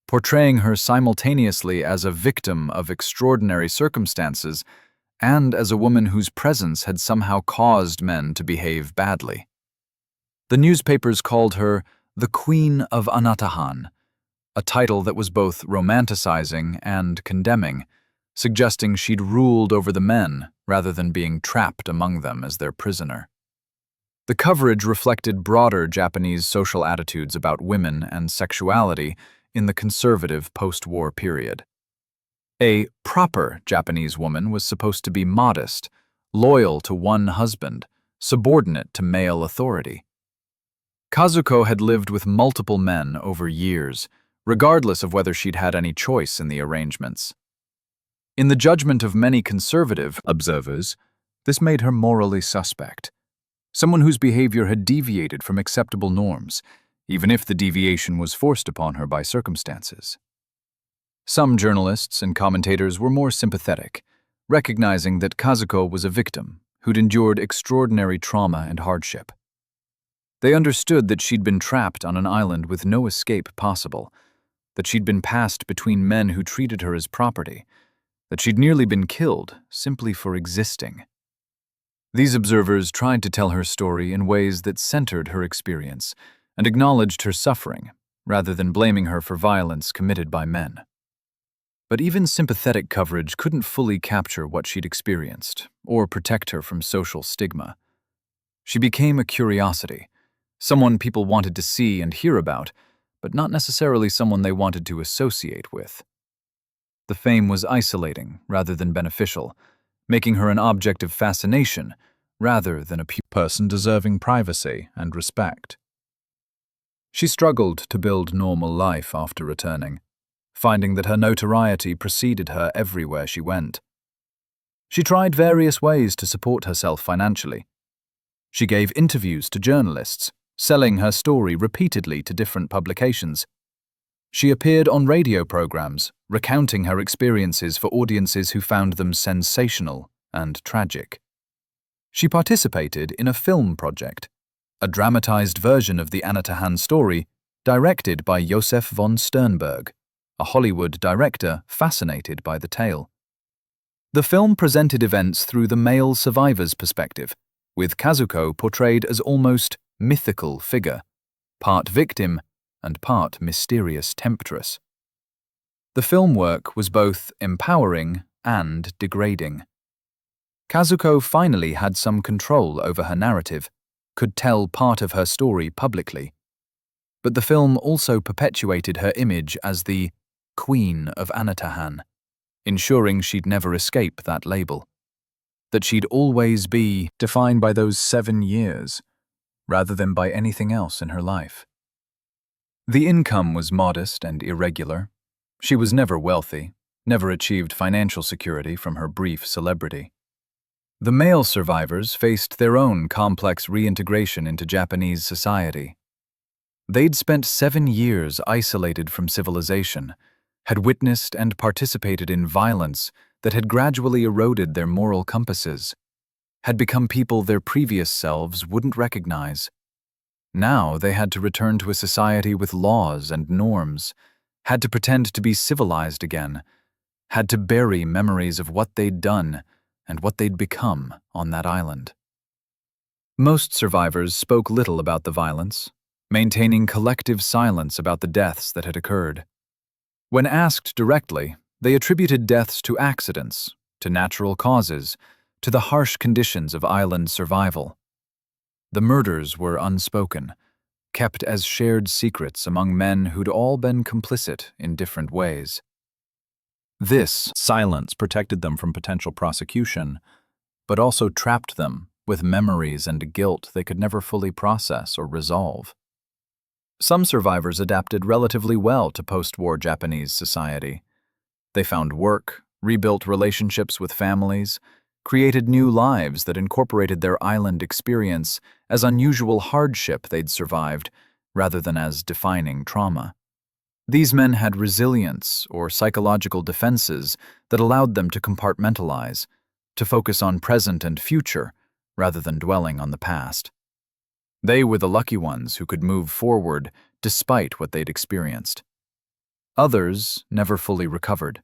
portraying her simultaneously as a victim of extraordinary circumstances and as a woman whose presence had somehow caused men to behave badly. The newspapers called her the Queen of Anatahan, a title that was both romanticizing and condemning, suggesting she'd ruled over the men rather than being trapped among them as their prisoner. The coverage reflected broader Japanese social attitudes about women and sexuality in the conservative post-war period. A proper Japanese woman was supposed to be modest, loyal to one husband, subordinate to male authority. Kazuko had lived with multiple men over years, regardless of whether she'd had any choice in the arrangements. In the judgment of many conservative observers, this made her morally suspect, someone whose behavior had deviated from acceptable norms, even if the deviation was forced upon her by circumstances. Some journalists and commentators were more sympathetic, recognizing that Kazuko was a victim who'd endured extraordinary trauma and hardship. They understood that she'd been trapped on an island with no escape possible, that she'd been passed between men who treated her as property, that she'd nearly been killed simply for existing. These observers tried to tell her story in ways that centered her experience and acknowledged her suffering, rather than blaming her for violence committed by men. But even sympathetic coverage couldn't fully capture what she'd experienced or protect her from social stigma. She became a curiosity, someone people wanted to see and hear about, but not necessarily someone they wanted to associate with. The fame was isolating rather than beneficial, making her an object of fascination rather than a person deserving privacy and respect. She struggled to build normal life after returning, finding that her notoriety preceded her everywhere she went. She tried various ways to support herself financially. She gave interviews to journalists, selling her story repeatedly to different publications. She appeared on radio programs, recounting her experiences for audiences who found them sensational and tragic. She participated in a film project, a dramatized version of the Anatahan story, directed by Josef von Sternberg, a Hollywood director fascinated by the tale. The film presented events through the male survivor's perspective, with Kazuko portrayed as almost mythical figure, part victim and part mysterious temptress. The film work was both empowering and degrading. Kazuko finally had some control over her narrative, could tell part of her story publicly. But the film also perpetuated her image as the Queen of Anatahan, ensuring she'd never escape that label. That she'd always be defined by those 7 years, rather than by anything else in her life. The income was modest and irregular. She was never wealthy, never achieved financial security from her brief celebrity. The male survivors faced their own complex reintegration into Japanese society. They'd spent 7 years isolated from civilization, had witnessed and participated in violence that had gradually eroded their moral compasses, had become people their previous selves wouldn't recognize. Now they had to return to a society with laws and norms, had to pretend to be civilized again, had to bury memories of what they'd done and what they'd become on that island. Most survivors spoke little about the violence, maintaining collective silence about the deaths that had occurred. When asked directly, they attributed deaths to accidents, to natural causes, to the harsh conditions of island survival. The murders were unspoken, kept as shared secrets among men who'd all been complicit in different ways. This silence protected them from potential prosecution, but also trapped them with memories and guilt they could never fully process or resolve. Some survivors adapted relatively well to post-war Japanese society. They found work, rebuilt relationships with families, created new lives that incorporated their island experience as unusual hardship they'd survived, rather than as defining trauma. These men had resilience or psychological defenses that allowed them to compartmentalize, to focus on present and future, rather than dwelling on the past. They were the lucky ones who could move forward despite what they'd experienced. Others never fully recovered.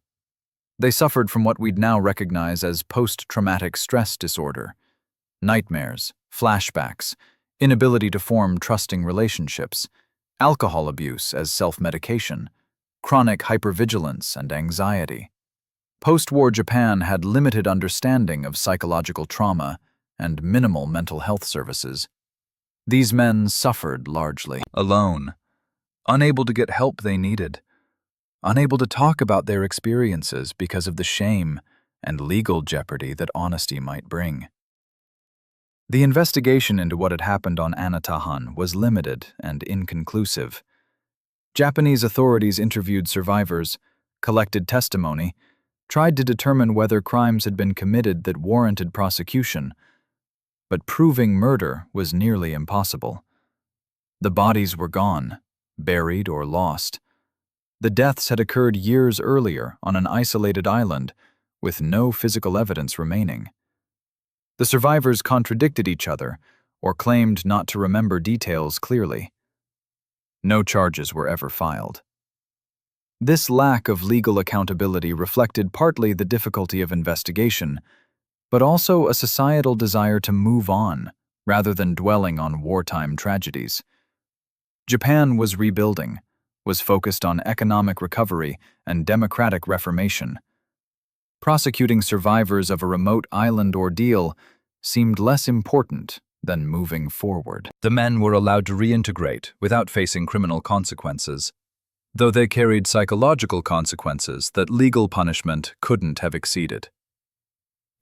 They suffered from what we'd now recognize as post-traumatic stress disorder, nightmares, flashbacks, inability to form trusting relationships, alcohol abuse as self-medication, chronic hypervigilance and anxiety. Post-war Japan had limited understanding of psychological trauma and minimal mental health services. These men suffered largely alone, unable to get help they needed, unable to talk about their experiences because of the shame and legal jeopardy that honesty might bring. The investigation into what had happened on Anatahan was limited and inconclusive. Japanese authorities interviewed survivors, collected testimony, tried to determine whether crimes had been committed that warranted prosecution, but proving murder was nearly impossible. The bodies were gone, buried or lost. The deaths had occurred years earlier on an isolated island, with no physical evidence remaining. The survivors contradicted each other or claimed not to remember details clearly. No charges were ever filed. This lack of legal accountability reflected partly the difficulty of investigation, but also a societal desire to move on rather than dwelling on wartime tragedies. Japan was rebuilding, was focused on economic recovery and democratic reformation. Prosecuting survivors of a remote island ordeal seemed less important than moving forward. The men were allowed to reintegrate without facing criminal consequences, though they carried psychological consequences that legal punishment couldn't have exceeded.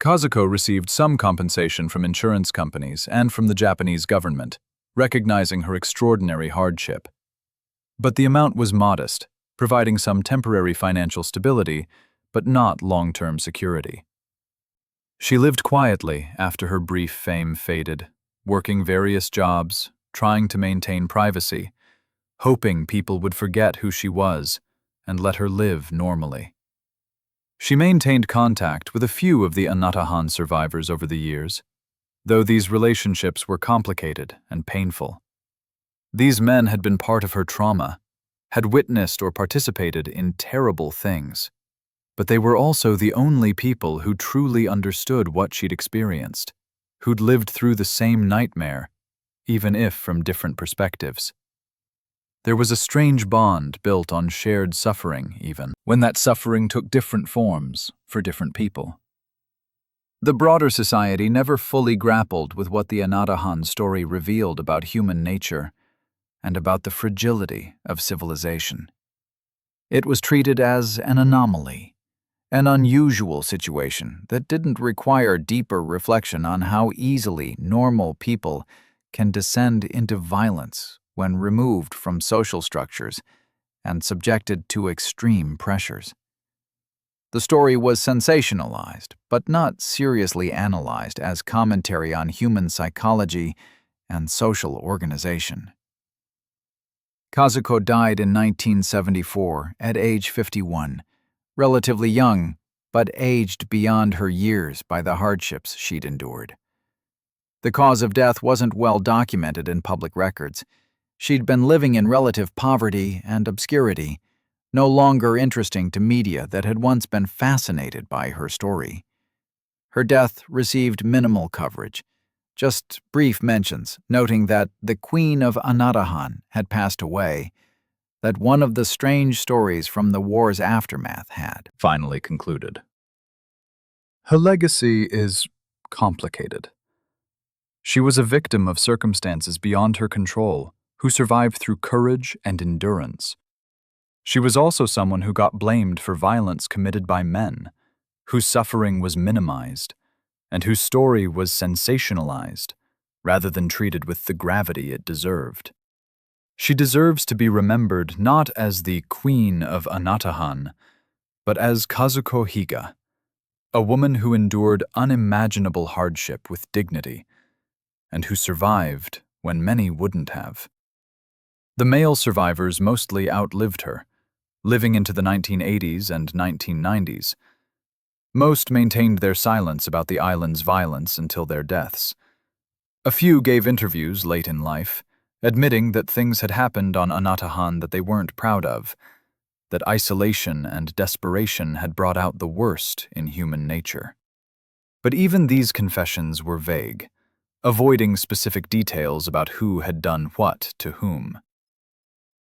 Kazuko received some compensation from insurance companies and from the Japanese government, recognizing her extraordinary hardship. But the amount was modest, providing some temporary financial stability, but not long-term security. She lived quietly after her brief fame faded, working various jobs, trying to maintain privacy, hoping people would forget who she was and let her live normally. She maintained contact with a few of the Anatahan survivors over the years, though these relationships were complicated and painful. These men had been part of her trauma, had witnessed or participated in terrible things, but they were also the only people who truly understood what she'd experienced, who'd lived through the same nightmare, even if from different perspectives. There was a strange bond built on shared suffering, even when that suffering took different forms for different people. The broader society never fully grappled with what the Anatahan story revealed about human nature and about the fragility of civilization. It was treated as an anomaly, an unusual situation that didn't require deeper reflection on how easily normal people can descend into violence when removed from social structures and subjected to extreme pressures. The story was sensationalized, but not seriously analyzed as commentary on human psychology and social organization. Kazuko died in 1974 at age 51, relatively young, but aged beyond her years by the hardships she'd endured. The cause of death wasn't well documented in public records. She'd been living in relative poverty and obscurity, no longer interesting to media that had once been fascinated by her story. Her death received minimal coverage, just brief mentions noting that the Queen of Anatahan had passed away, that one of the strange stories from the war's aftermath had finally concluded. Her legacy is complicated. She was a victim of circumstances beyond her control, who survived through courage and endurance. She was also someone who got blamed for violence committed by men, whose suffering was minimized, and whose story was sensationalized, rather than treated with the gravity it deserved. She deserves to be remembered not as the Queen of Anatahan, but as Kazuko Higa, a woman who endured unimaginable hardship with dignity, and who survived when many wouldn't have. The male survivors mostly outlived her, living into the 1980s and 1990s. Most maintained their silence about the island's violence until their deaths. A few gave interviews late in life, admitting that things had happened on Anatahan that they weren't proud of, that isolation and desperation had brought out the worst in human nature. But even these confessions were vague, avoiding specific details about who had done what to whom.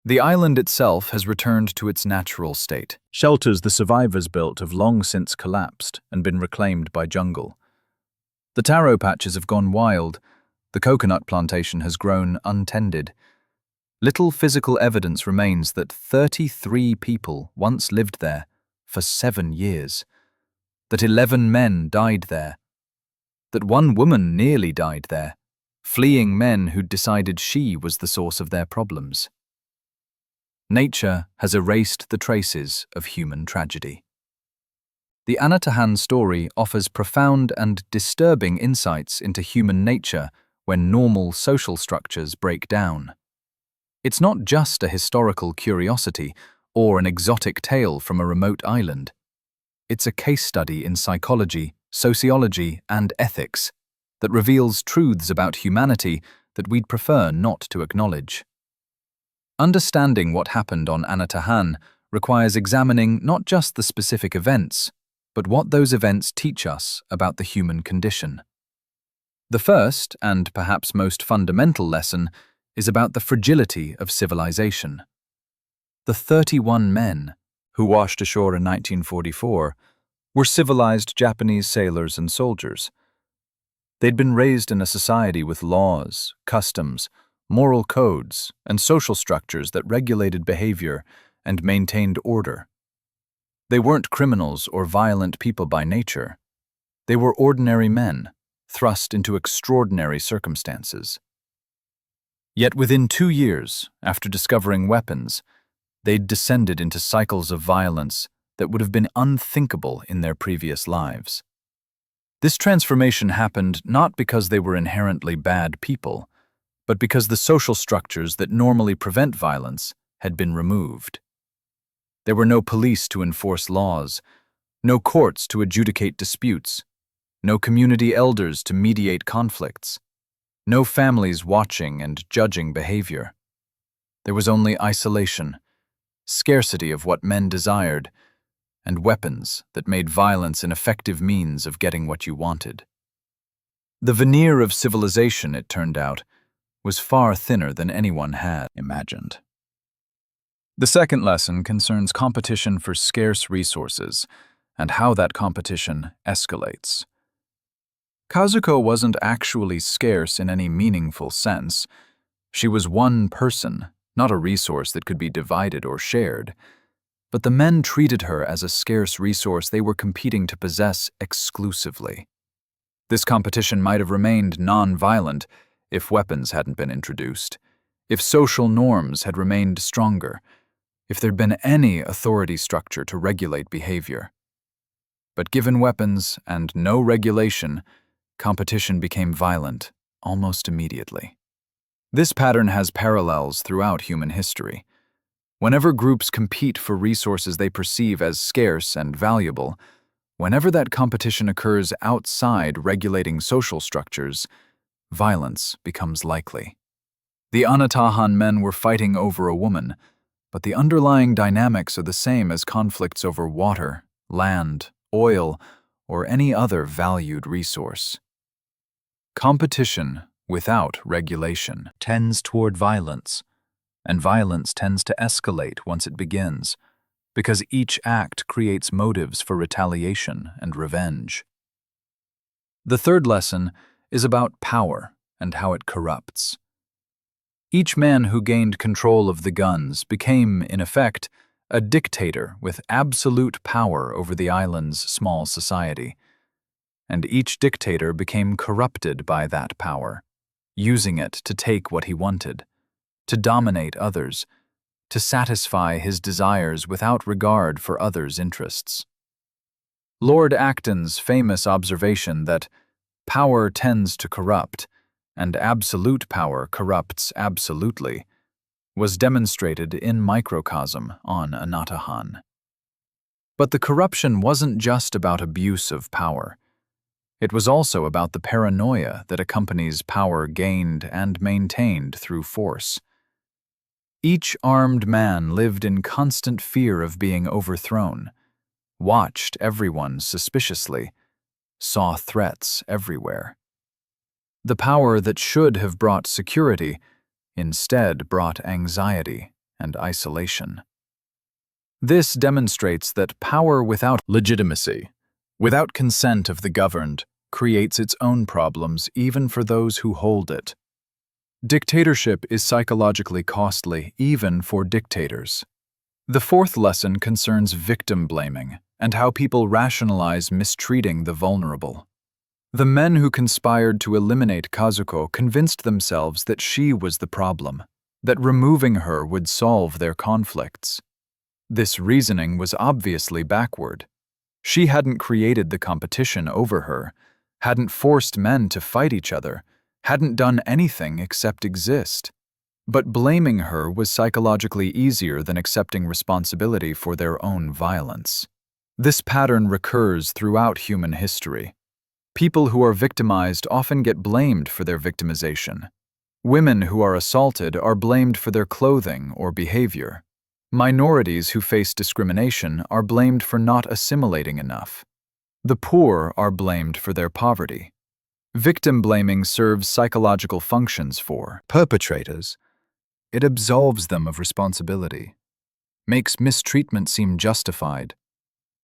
The island itself has returned to its natural state. Shelters the survivors built have long since collapsed and been reclaimed by jungle. The taro patches have gone wild. The coconut plantation has grown untended. Little physical evidence remains that 33 people once lived there for 7 years, that 11 men died there, that one woman nearly died there, fleeing men who'd decided she was the source of their problems. Nature has erased the traces of human tragedy. The Anatahan story offers profound and disturbing insights into human nature when normal social structures break down. It's not just a historical curiosity or an exotic tale from a remote island. It's a case study in psychology, sociology, and ethics that reveals truths about humanity that we'd prefer not to acknowledge. Understanding what happened on Anatahan requires examining not just the specific events, but what those events teach us about the human condition. The first, and perhaps most fundamental lesson, is about the fragility of civilization. The 31 men who washed ashore in 1944 were civilized Japanese sailors and soldiers. They'd been raised in a society with laws, customs, moral codes, and social structures that regulated behavior and maintained order. They weren't criminals or violent people by nature. They were ordinary men, thrust into extraordinary circumstances. Yet within 2 years, after discovering weapons, they'd descended into cycles of violence that would have been unthinkable in their previous lives. This transformation happened not because they were inherently bad people, but because the social structures that normally prevent violence had been removed. There were no police to enforce laws, no courts to adjudicate disputes, no community elders to mediate conflicts, no families watching and judging behavior. There was only isolation, scarcity of what men desired, and weapons that made violence an effective means of getting what you wanted. The veneer of civilization, it turned out, was far thinner than anyone had imagined. The second lesson concerns competition for scarce resources and how that competition escalates. Kazuko wasn't actually scarce in any meaningful sense. She was one person, not a resource that could be divided or shared. But the men treated her as a scarce resource they were competing to possess exclusively. This competition might have remained non-violent if weapons hadn't been introduced, if social norms had remained stronger, if there'd been any authority structure to regulate behavior. But given weapons and no regulation, competition became violent almost immediately. This pattern has parallels throughout human history. Whenever groups compete for resources they perceive as scarce and valuable, whenever that competition occurs outside regulating social structures, violence becomes likely. The Anatahan men were fighting over a woman, but the underlying dynamics are the same as conflicts over water, land, oil, or any other valued resource. Competition without regulation tends toward violence, and violence tends to escalate once it begins, because each act creates motives for retaliation and revenge. The third lesson is about power and how it corrupts. Each man who gained control of the guns became, in effect, a dictator with absolute power over the island's small society. And each dictator became corrupted by that power, using it to take what he wanted, to dominate others, to satisfy his desires without regard for others' interests. Lord Acton's famous observation that power tends to corrupt, and absolute power corrupts absolutely, was demonstrated in microcosm on Anatahan. But the corruption wasn't just about abuse of power. It was also about the paranoia that accompanies power gained and maintained through force. Each armed man lived in constant fear of being overthrown, watched everyone suspiciously, saw threats everywhere. The power that should have brought security instead brought anxiety and isolation. This demonstrates that power without legitimacy, without consent of the governed, creates its own problems even for those who hold it. Dictatorship is psychologically costly even for dictators. The fourth lesson concerns victim blaming and how people rationalize mistreating the vulnerable. The men who conspired to eliminate Kazuko convinced themselves that she was the problem, that removing her would solve their conflicts. This reasoning was obviously backward. She hadn't created the competition over her, hadn't forced men to fight each other, hadn't done anything except exist. But blaming her was psychologically easier than accepting responsibility for their own violence. This pattern recurs throughout human history. People who are victimized often get blamed for their victimization. Women who are assaulted are blamed for their clothing or behavior. Minorities who face discrimination are blamed for not assimilating enough. The poor are blamed for their poverty. Victim blaming serves psychological functions for perpetrators. It absolves them of responsibility, makes mistreatment seem justified,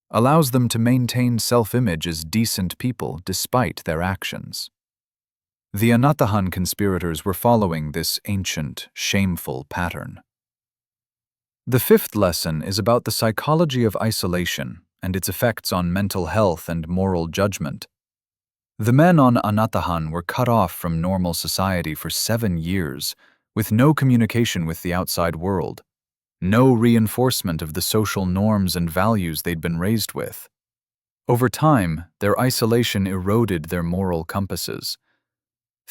allows them to maintain self-image as decent people despite their actions. The Anatahan conspirators were following this ancient, shameful pattern. The fifth lesson is about the psychology of isolation and its effects on mental health and moral judgment. The men on Anatahan were cut off from normal society for 7 years, with no communication with the outside world, no reinforcement of the social norms and values they'd been raised with. Over time, their isolation eroded their moral compasses.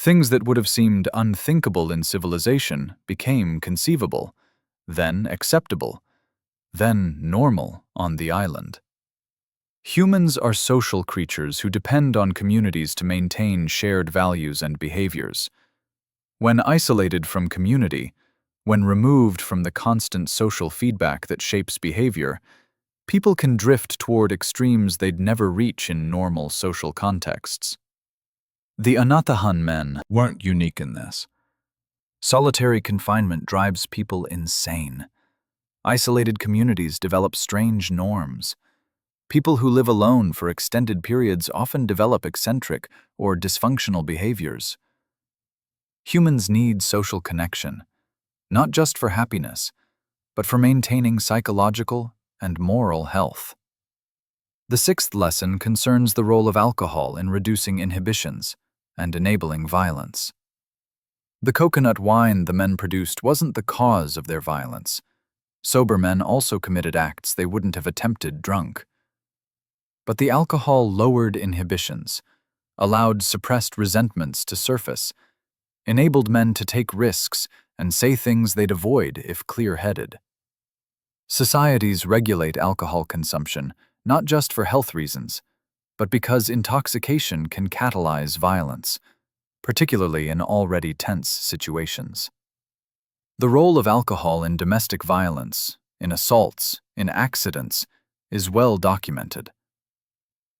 Things that would have seemed unthinkable in civilization became conceivable, then acceptable, then normal on the island. Humans are social creatures who depend on communities to maintain shared values and behaviors. When isolated from community, when removed from the constant social feedback that shapes behavior, people can drift toward extremes they'd never reach in normal social contexts. The Anatahan men weren't unique in this. Solitary confinement drives people insane. Isolated communities develop strange norms. People who live alone for extended periods often develop eccentric or dysfunctional behaviors. Humans need social connection, not just for happiness, but for maintaining psychological and moral health. The sixth lesson concerns the role of alcohol in reducing inhibitions and enabling violence. The coconut wine the men produced wasn't the cause of their violence. Sober men also committed acts they wouldn't have attempted drunk. But the alcohol lowered inhibitions, allowed suppressed resentments to surface, enabled men to take risks and say things they'd avoid if clear-headed. Societies regulate alcohol consumption not just for health reasons, but because intoxication can catalyze violence, particularly in already tense situations. The role of alcohol in domestic violence, in assaults, in accidents, is well documented.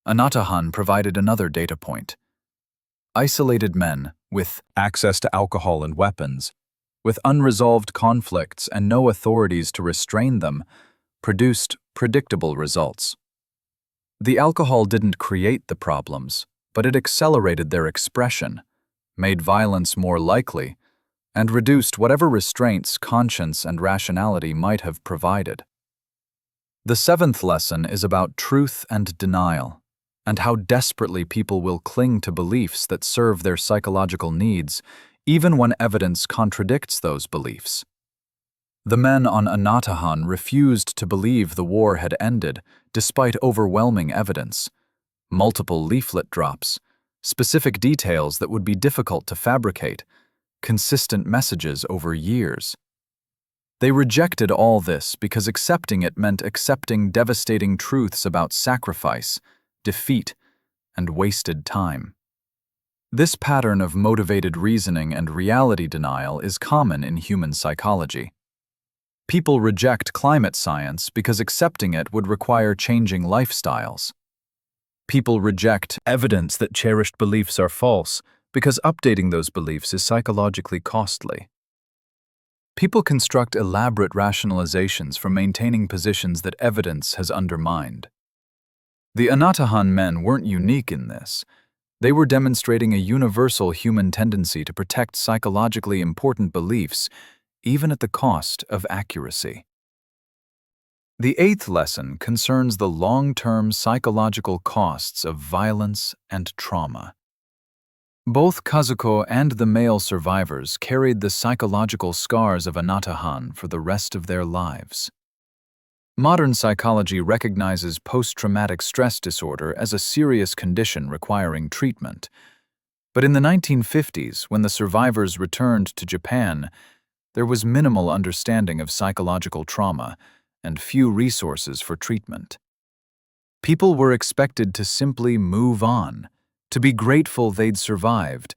Anatahan provided another data point. Isolated men with access to alcohol and weapons, with unresolved conflicts and no authorities to restrain them, produced predictable results. The alcohol didn't create the problems, but it accelerated their expression, made violence more likely, and reduced whatever restraints conscience and rationality might have provided. The seventh lesson is about truth and denial, and how desperately people will cling to beliefs that serve their psychological needs, even when evidence contradicts those beliefs. The men on Anatahan refused to believe the war had ended, despite overwhelming evidence, multiple leaflet drops, specific details that would be difficult to fabricate, consistent messages over years. They rejected all this because accepting it meant accepting devastating truths about sacrifice, defeat, and wasted time. This pattern of motivated reasoning and reality denial is common in human psychology. People reject climate science because accepting it would require changing lifestyles. People reject evidence that cherished beliefs are false because updating those beliefs is psychologically costly. People construct elaborate rationalizations for maintaining positions that evidence has undermined. The Anatahan men weren't unique in this. They were demonstrating a universal human tendency to protect psychologically important beliefs, even at the cost of accuracy. The eighth lesson concerns the long-term psychological costs of violence and trauma. Both Kazuko and the male survivors carried the psychological scars of Anatahan for the rest of their lives. Modern psychology recognizes post-traumatic stress disorder as a serious condition requiring treatment. But in the 1950s, when the survivors returned to Japan, there was minimal understanding of psychological trauma and few resources for treatment. People were expected to simply move on, to be grateful they'd survived,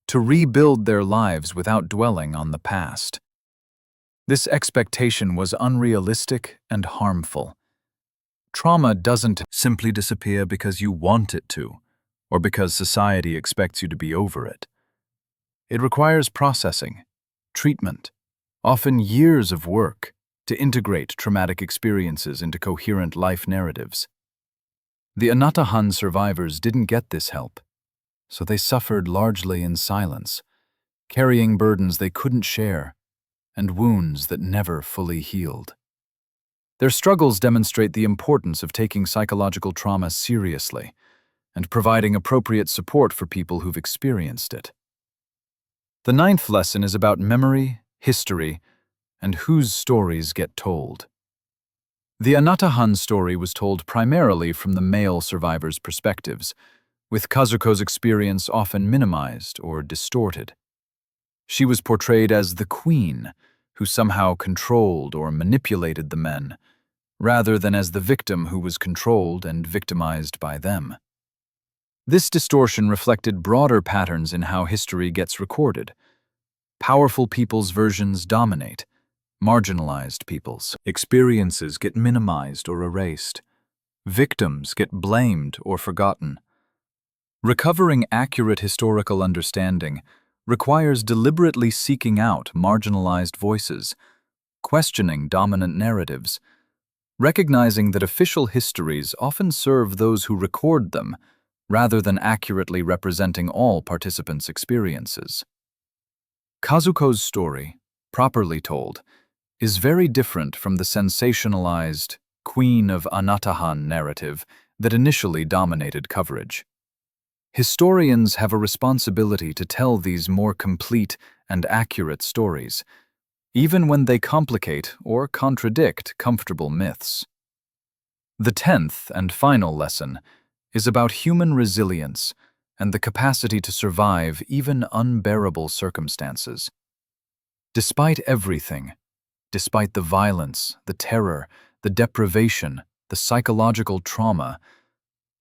to rebuild their lives without dwelling on the past. This expectation was unrealistic and harmful. Trauma doesn't simply disappear because you want it to, or because society expects you to be over it. It requires processing, treatment, often years of work, to integrate traumatic experiences into coherent life narratives. The Anatahan survivors didn't get this help, so they suffered largely in silence, carrying burdens they couldn't share and wounds that never fully healed. Their struggles demonstrate the importance of taking psychological trauma seriously and providing appropriate support for people who've experienced it. The ninth lesson is about memory, history, and whose stories get told. The Anatahan story was told primarily from the male survivors' perspectives, with Kazuko's experience often minimized or distorted. She was portrayed as the queen, who somehow controlled or manipulated the men, rather than as the victim who was controlled and victimized by them. This distortion reflected broader patterns in how history gets recorded. Powerful people's versions dominate. Marginalized people's experiences get minimized or erased. Victims get blamed or forgotten. Recovering accurate historical understanding requires deliberately seeking out marginalized voices, questioning dominant narratives, recognizing that official histories often serve those who record them, rather than accurately representing all participants' experiences. Kazuko's story, properly told, is very different from the sensationalized Queen of Anatahan narrative that initially dominated coverage. Historians have a responsibility to tell these more complete and accurate stories, even when they complicate or contradict comfortable myths. The 10th and final lesson is about human resilience and the capacity to survive even unbearable circumstances. Despite everything, despite the violence, the terror, the deprivation, the psychological trauma,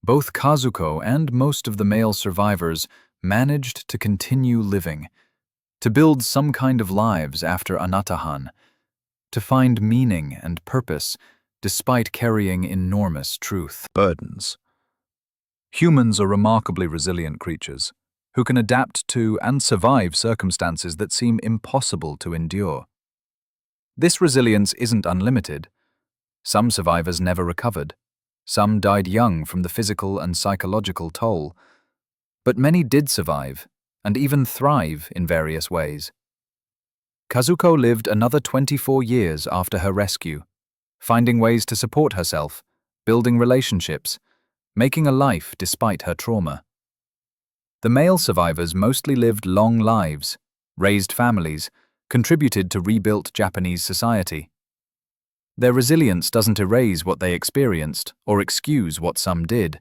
both Kazuko and most of the male survivors managed to continue living, to build some kind of lives after Anatahan, to find meaning and purpose despite carrying enormous truth burdens. Humans are remarkably resilient creatures who can adapt to and survive circumstances that seem impossible to endure. This resilience isn't unlimited. Some survivors never recovered. Some died young from the physical and psychological toll. But many did survive, and even thrive in various ways. Kazuko lived another 24 years after her rescue, finding ways to support herself, building relationships, making a life despite her trauma. The male survivors mostly lived long lives, raised families, contributed to rebuilt Japanese society. Their resilience doesn't erase what they experienced or excuse what some did,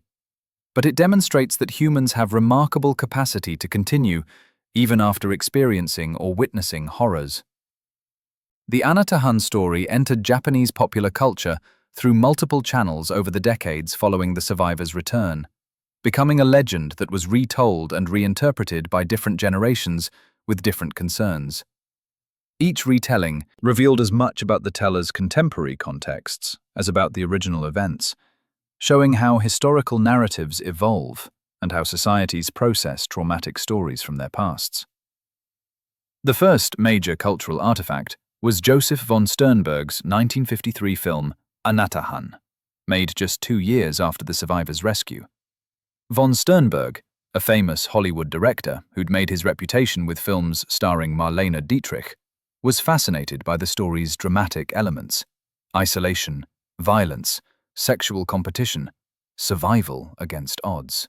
but it demonstrates that humans have remarkable capacity to continue even after experiencing or witnessing horrors. The Anatahan story entered Japanese popular culture through multiple channels over the decades following the survivors' return, becoming a legend that was retold and reinterpreted by different generations with different concerns. Each retelling revealed as much about the teller's contemporary contexts as about the original events, showing how historical narratives evolve and how societies process traumatic stories from their pasts. The first major cultural artifact was Joseph von Sternberg's 1953 film Anatahan, made just 2 years after the survivors' rescue. Von Sternberg, a famous Hollywood director who'd made his reputation with films starring Marlene Dietrich, was fascinated by the story's dramatic elements: isolation, violence, sexual competition, survival against odds.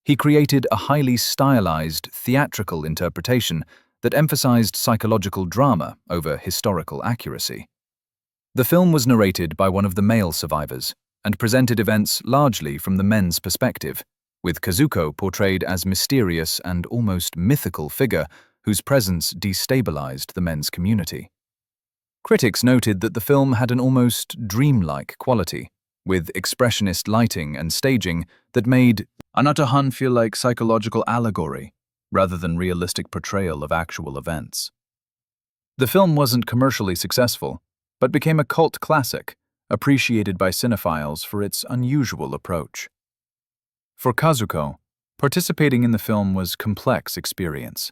He created a highly stylized, theatrical interpretation that emphasized psychological drama over historical accuracy. The film was narrated by one of the male survivors and presented events largely from the men's perspective, with Kazuko portrayed as mysterious and almost mythical figure whose presence destabilized the men's community. Critics noted that the film had an almost dreamlike quality, with expressionist lighting and staging that made Anatahan feel like psychological allegory rather than realistic portrayal of actual events. The film wasn't commercially successful, but became a cult classic, appreciated by cinephiles for its unusual approach. For Kazuko, participating in the film was a complex experience.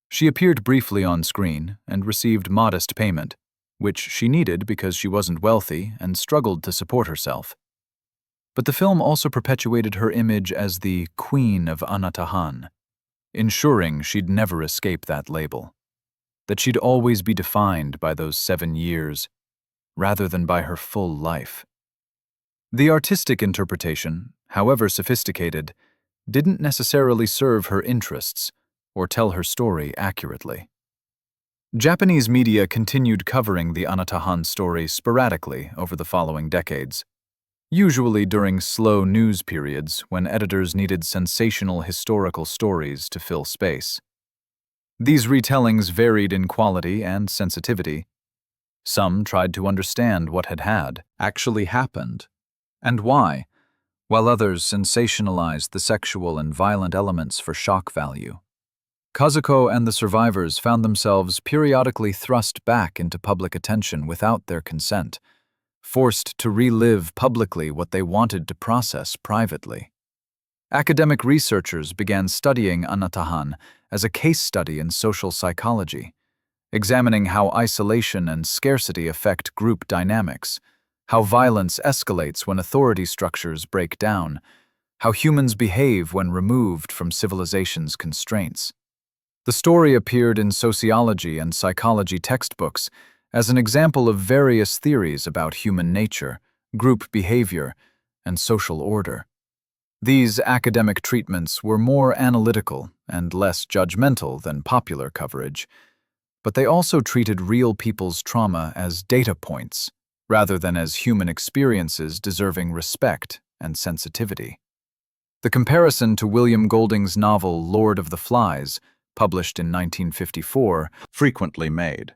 She appeared briefly on screen and received modest payment, which she needed because she wasn't wealthy and struggled to support herself. But the film also perpetuated her image as the Queen of Anatahan, ensuring she'd never escape that label, that she'd always be defined by those 7 years, rather than by her full life. The artistic interpretation, however sophisticated, didn't necessarily serve her interests or tell her story accurately. Japanese media continued covering the Anatahan story sporadically over the following decades. usually during slow news periods when editors needed sensational historical stories to fill space. These retellings varied in quality and sensitivity. Some tried to understand what had actually happened, and why, while others sensationalized the sexual and violent elements for shock value. Kazuko and the survivors found themselves periodically thrust back into public attention without their consent, forced to relive publicly what they wanted to process privately. Academic researchers began studying Anatahan as a case study in social psychology, examining how isolation and scarcity affect group dynamics, how violence escalates when authority structures break down, how humans behave when removed from civilization's constraints. The story appeared in sociology and psychology textbooks as an example of various theories about human nature, group behavior, and social order. These academic treatments were more analytical and less judgmental than popular coverage, but they also treated real people's trauma as data points, rather than as human experiences deserving respect and sensitivity. The comparison to William Golding's novel Lord of the Flies, published in 1954, frequently made.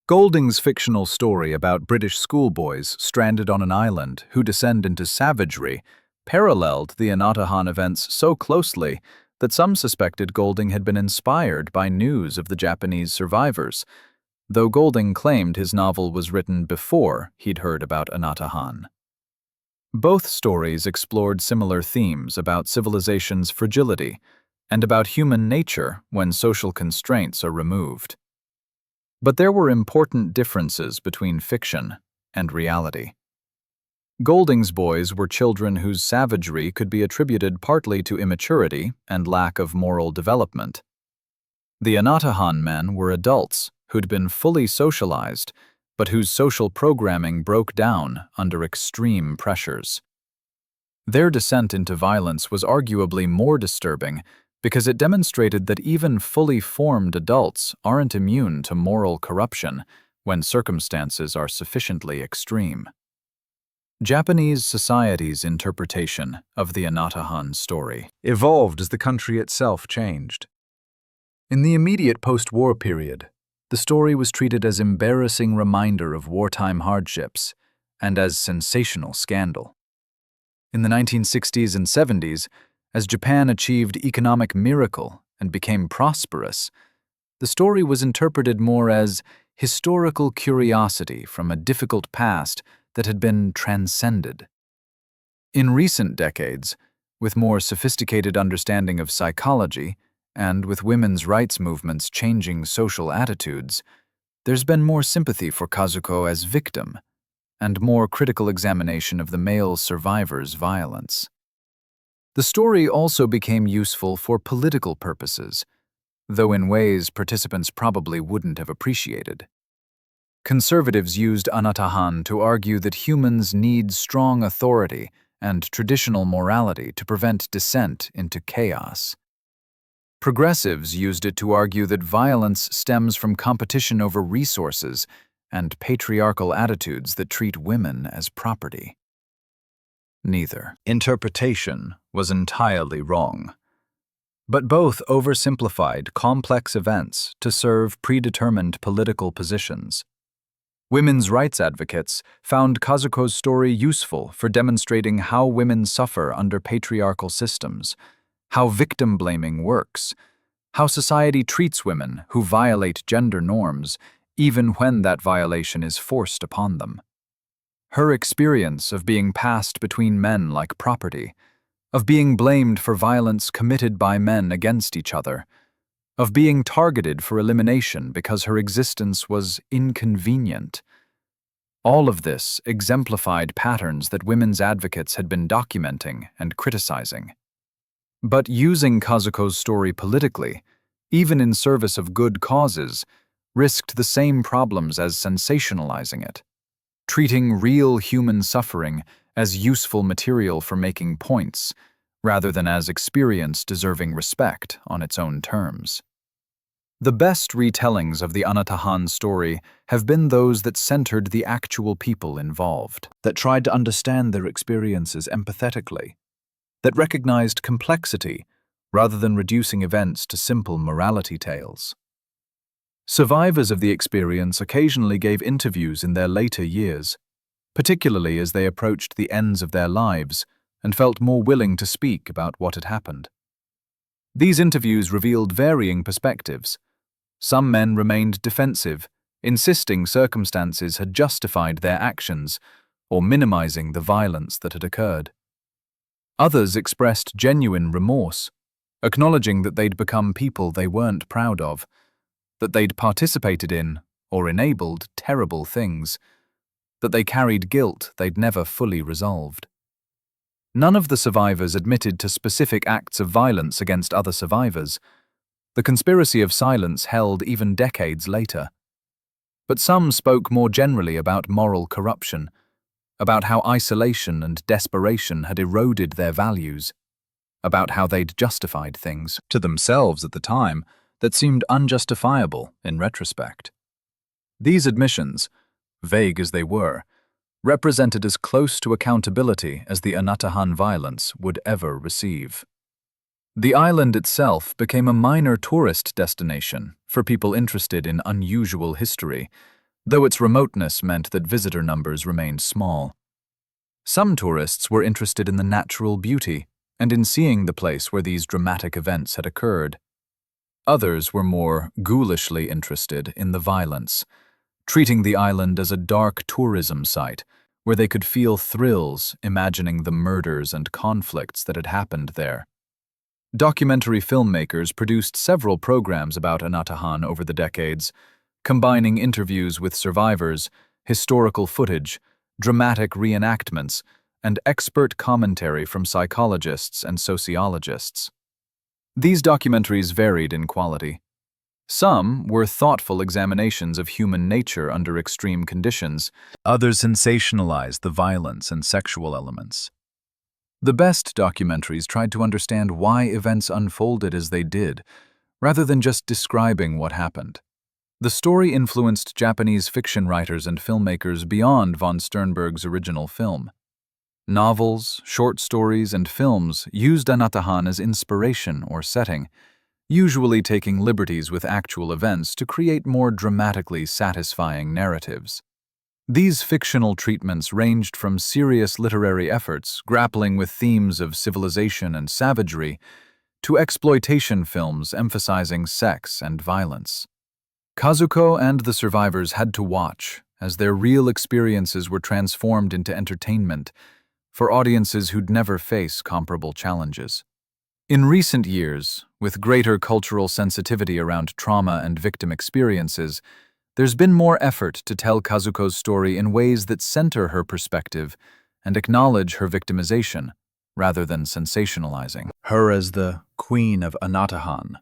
Golding's fictional story about British schoolboys stranded on an island who descend into savagery paralleled the Anatahan events so closely that some suspected Golding had been inspired by news of the Japanese survivors, though Golding claimed his novel was written before he'd heard about Anatahan. Both stories explored similar themes about civilization's fragility and about human nature when social constraints are removed. But there were important differences between fiction and reality. Golding's boys were children whose savagery could be attributed partly to immaturity and lack of moral development. The Anatahan men were adults who'd been fully socialized, but whose social programming broke down under extreme pressures. Their descent into violence was arguably more disturbing because it demonstrated that even fully formed adults aren't immune to moral corruption when circumstances are sufficiently extreme. Japanese society's interpretation of the Anatahan story evolved as the country itself changed. In the immediate post-war period, the story was treated as embarrassing reminder of wartime hardships and as sensational scandal. In the 1960s and 70s, as Japan achieved economic miracle and became prosperous, the story was interpreted more as historical curiosity from a difficult past that had been transcended. In recent decades, with more sophisticated understanding of psychology and with women's rights movements changing social attitudes, there's been more sympathy for Kazuko as victim and more critical examination of the male survivor's violence. The story also became useful for political purposes, though in ways participants probably wouldn't have appreciated. Conservatives used Anatahan to argue that humans need strong authority and traditional morality to prevent descent into chaos. Progressives used it to argue that violence stems from competition over resources and patriarchal attitudes that treat women as property. Neither interpretation was entirely wrong, but both oversimplified complex events to serve predetermined political positions. Women's rights advocates found Kazuko's story useful for demonstrating how women suffer under patriarchal systems, how victim blaming works, how society treats women who violate gender norms, even when that violation is forced upon them. Her experience of being passed between men like property, of being blamed for violence committed by men against each other, of being targeted for elimination because her existence was inconvenient. All of this exemplified patterns that women's advocates had been documenting and criticizing. But using Kazuko's story politically, even in service of good causes, risked the same problems as sensationalizing it, treating real human suffering as useful material for making points, rather than as experience deserving respect on its own terms. The best retellings of the Anatahan story have been those that centered the actual people involved, that tried to understand their experiences empathetically, that recognized complexity rather than reducing events to simple morality tales. Survivors of the experience occasionally gave interviews in their later years, particularly as they approached the ends of their lives and felt more willing to speak about what had happened. These interviews revealed varying perspectives. Some men remained defensive, insisting circumstances had justified their actions or minimizing the violence that had occurred. Others expressed genuine remorse, acknowledging that they'd become people they weren't proud of, that they'd participated in or enabled terrible things, that they carried guilt they'd never fully resolved. None of the survivors admitted to specific acts of violence against other survivors. The conspiracy of silence held even decades later. But some spoke more generally about moral corruption, about how isolation and desperation had eroded their values, about how they'd justified things to themselves at the time that seemed unjustifiable in retrospect. These admissions, vague as they were, represented as close to accountability as the Anatahan violence would ever receive. The island itself became a minor tourist destination for people interested in unusual history, though its remoteness meant that visitor numbers remained small. Some tourists were interested in the natural beauty and in seeing the place where these dramatic events had occurred. Others were more ghoulishly interested in the violence, treating the island as a dark tourism site where they could feel thrills imagining the murders and conflicts that had happened there. Documentary filmmakers produced several programs about Anatahan over the decades, combining interviews with survivors, historical footage, dramatic reenactments, and expert commentary from psychologists and sociologists. These documentaries varied in quality. Some were thoughtful examinations of human nature under extreme conditions. Others sensationalized the violence and sexual elements. The best documentaries tried to understand why events unfolded as they did, rather than just describing what happened. The story influenced Japanese fiction writers and filmmakers beyond von Sternberg's original film. Novels, short stories, and films used Anatahan as inspiration or setting, usually taking liberties with actual events to create more dramatically satisfying narratives. These fictional treatments ranged from serious literary efforts grappling with themes of civilization and savagery to exploitation films emphasizing sex and violence. Kazuko and the survivors had to watch as their real experiences were transformed into entertainment for audiences who'd never face comparable challenges. In recent years, with greater cultural sensitivity around trauma and victim experiences, there's been more effort to tell Kazuko's story in ways that center her perspective and acknowledge her victimization, rather than sensationalizing her as the Queen of Anatahan.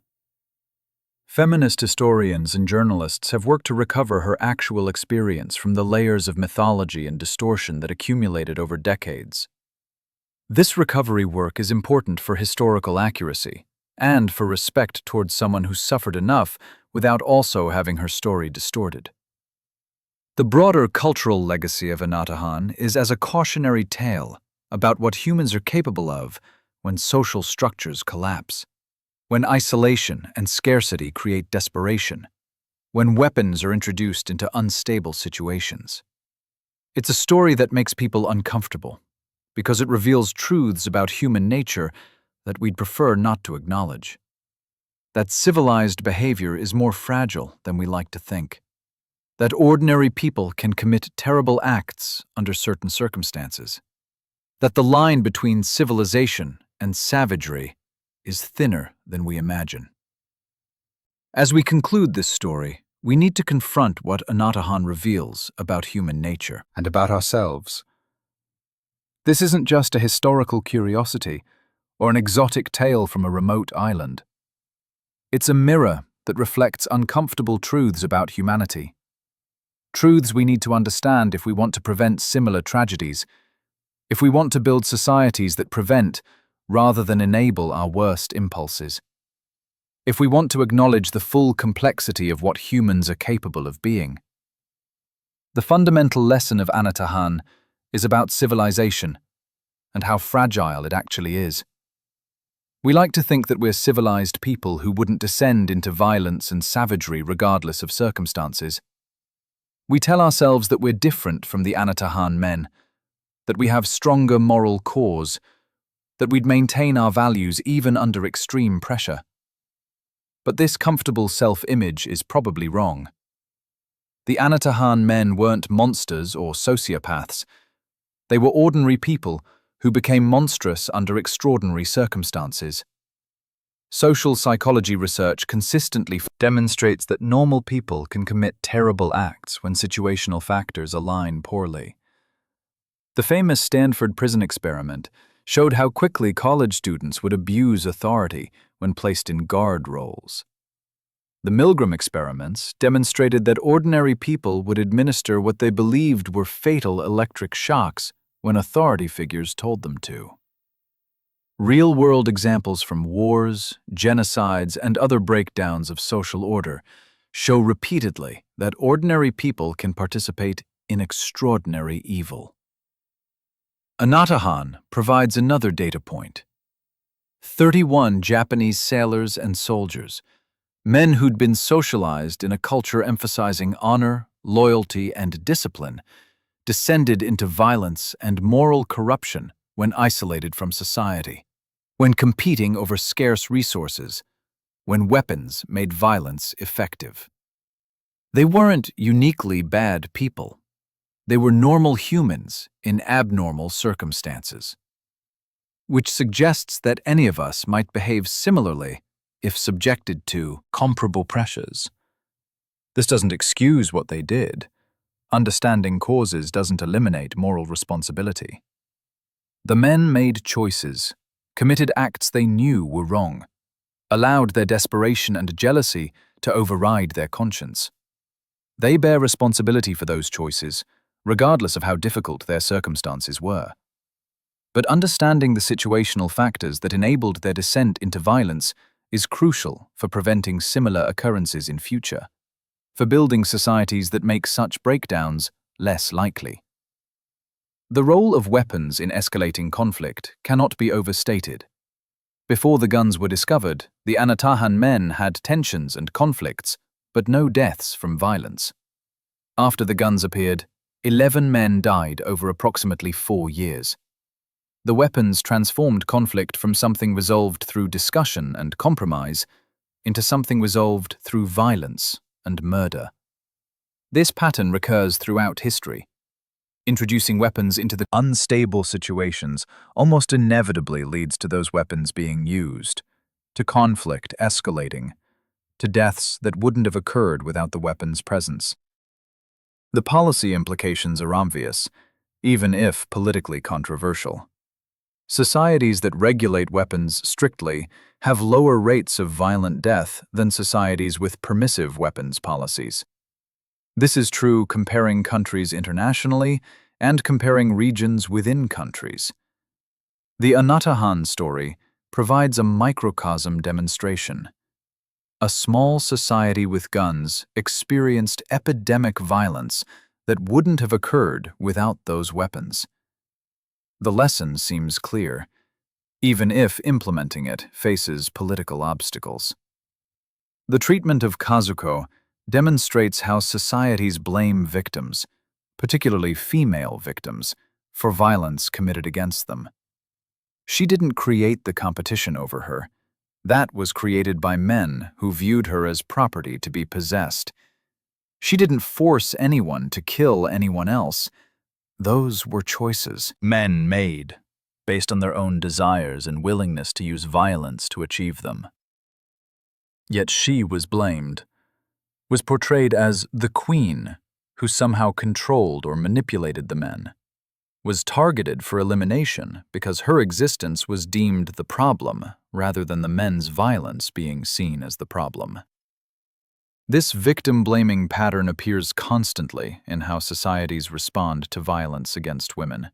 Feminist historians and journalists have worked to recover her actual experience from the layers of mythology and distortion that accumulated over decades. This recovery work is important for historical accuracy and for respect towards someone who suffered enough without also having her story distorted. The broader cultural legacy of Anatahan is as a cautionary tale about what humans are capable of when social structures collapse, when isolation and scarcity create desperation, when weapons are introduced into unstable situations. It's a story that makes people uncomfortable, because it reveals truths about human nature that we'd prefer not to acknowledge. That civilized behavior is more fragile than we like to think. That ordinary people can commit terrible acts under certain circumstances. That the line between civilization and savagery is thinner than we imagine. As we conclude this story, we need to confront what Anatahan reveals about human nature and about ourselves. This isn't just a historical curiosity or an exotic tale from a remote island. It's a mirror that reflects uncomfortable truths about humanity. Truths we need to understand if we want to prevent similar tragedies, if we want to build societies that prevent rather than enable our worst impulses. if we want to acknowledge the full complexity of what humans are capable of being. The fundamental lesson of Anatahan is about civilization and how fragile it actually is. We like to think that we're civilized people who wouldn't descend into violence and savagery regardless of circumstances. We tell ourselves that we're different from the Anatahan men, that we have stronger moral cause, that we'd maintain our values even under extreme pressure. But this comfortable self-image is probably wrong. The Anatahan men weren't monsters or sociopaths. They were ordinary people who became monstrous under extraordinary circumstances. Social psychology research consistently demonstrates that normal people can commit terrible acts when situational factors align poorly. The famous Stanford prison experiment showed how quickly college students would abuse authority when placed in guard roles. The Milgram experiments demonstrated that ordinary people would administer what they believed were fatal electric shocks when authority figures told them to. Real-world examples from wars, genocides, and other breakdowns of social order show repeatedly that ordinary people can participate in extraordinary evil. Anatahan provides another data point. 31 Japanese sailors and soldiers, men who'd been socialized in a culture emphasizing honor, loyalty, and discipline, descended into violence and moral corruption when isolated from society, when competing over scarce resources, when weapons made violence effective. They weren't uniquely bad people. They were normal humans in abnormal circumstances, which suggests that any of us might behave similarly if subjected to comparable pressures. This doesn't excuse what they did. Understanding causes doesn't eliminate moral responsibility. The men made choices, committed acts they knew were wrong, allowed their desperation and jealousy to override their conscience. They bear responsibility for those choices, regardless of how difficult their circumstances were. But understanding the situational factors that enabled their descent into violence is crucial for preventing similar occurrences in future, for building societies that make such breakdowns less likely. The role of weapons in escalating conflict cannot be overstated. Before the guns were discovered, the Anatahan men had tensions and conflicts, but no deaths from violence. After the guns appeared, 11 men died over approximately 4 years. The weapons transformed conflict from something resolved through discussion and compromise into something resolved through violence and murder. This pattern recurs throughout history. Introducing weapons into the unstable situations almost inevitably leads to those weapons being used, to conflict escalating, to deaths that wouldn't have occurred without the weapon's presence. The policy implications are obvious, even if politically controversial. Societies that regulate weapons strictly have lower rates of violent death than societies with permissive weapons policies. This is true comparing countries internationally and comparing regions within countries. The Anatahan story provides a microcosm demonstration. A small society with guns experienced epidemic violence that wouldn't have occurred without those weapons. The lesson seems clear, even if implementing it faces political obstacles. The treatment of Kazuko demonstrates how societies blame victims, particularly female victims, for violence committed against them. She didn't create the competition over her. That was created by men who viewed her as property to be possessed. She didn't force anyone to kill anyone else. Those were choices men made, based on their own desires and willingness to use violence to achieve them. Yet she was blamed, was portrayed as the queen who somehow controlled or manipulated the men, was targeted for elimination because her existence was deemed the problem rather than the men's violence being seen as the problem. This victim-blaming pattern appears constantly in how societies respond to violence against women.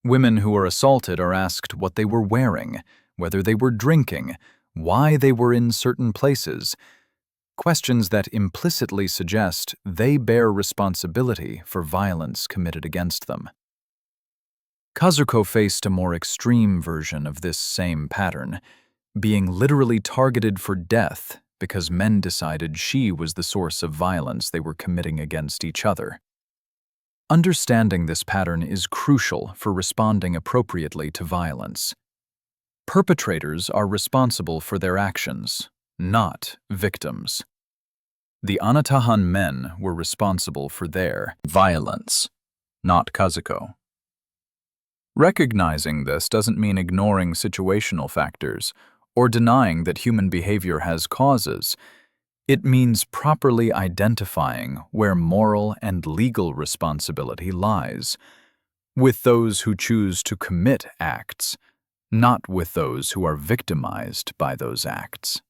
Women who are assaulted are asked what they were wearing, whether they were drinking, why they were in certain places, questions that implicitly suggest they bear responsibility for violence committed against them. Kazuko faced a more extreme version of this same pattern, being literally targeted for death because men decided she was the source of violence they were committing against each other. Understanding this pattern is crucial for responding appropriately to violence. Perpetrators are responsible for their actions, not victims. The Anatahan men were responsible for their violence, not Kazuko. Recognizing this doesn't mean ignoring situational factors or denying that human behavior has causes. It means properly identifying where moral and legal responsibility lies, with those who choose to commit acts, not with those who are victimized by those acts.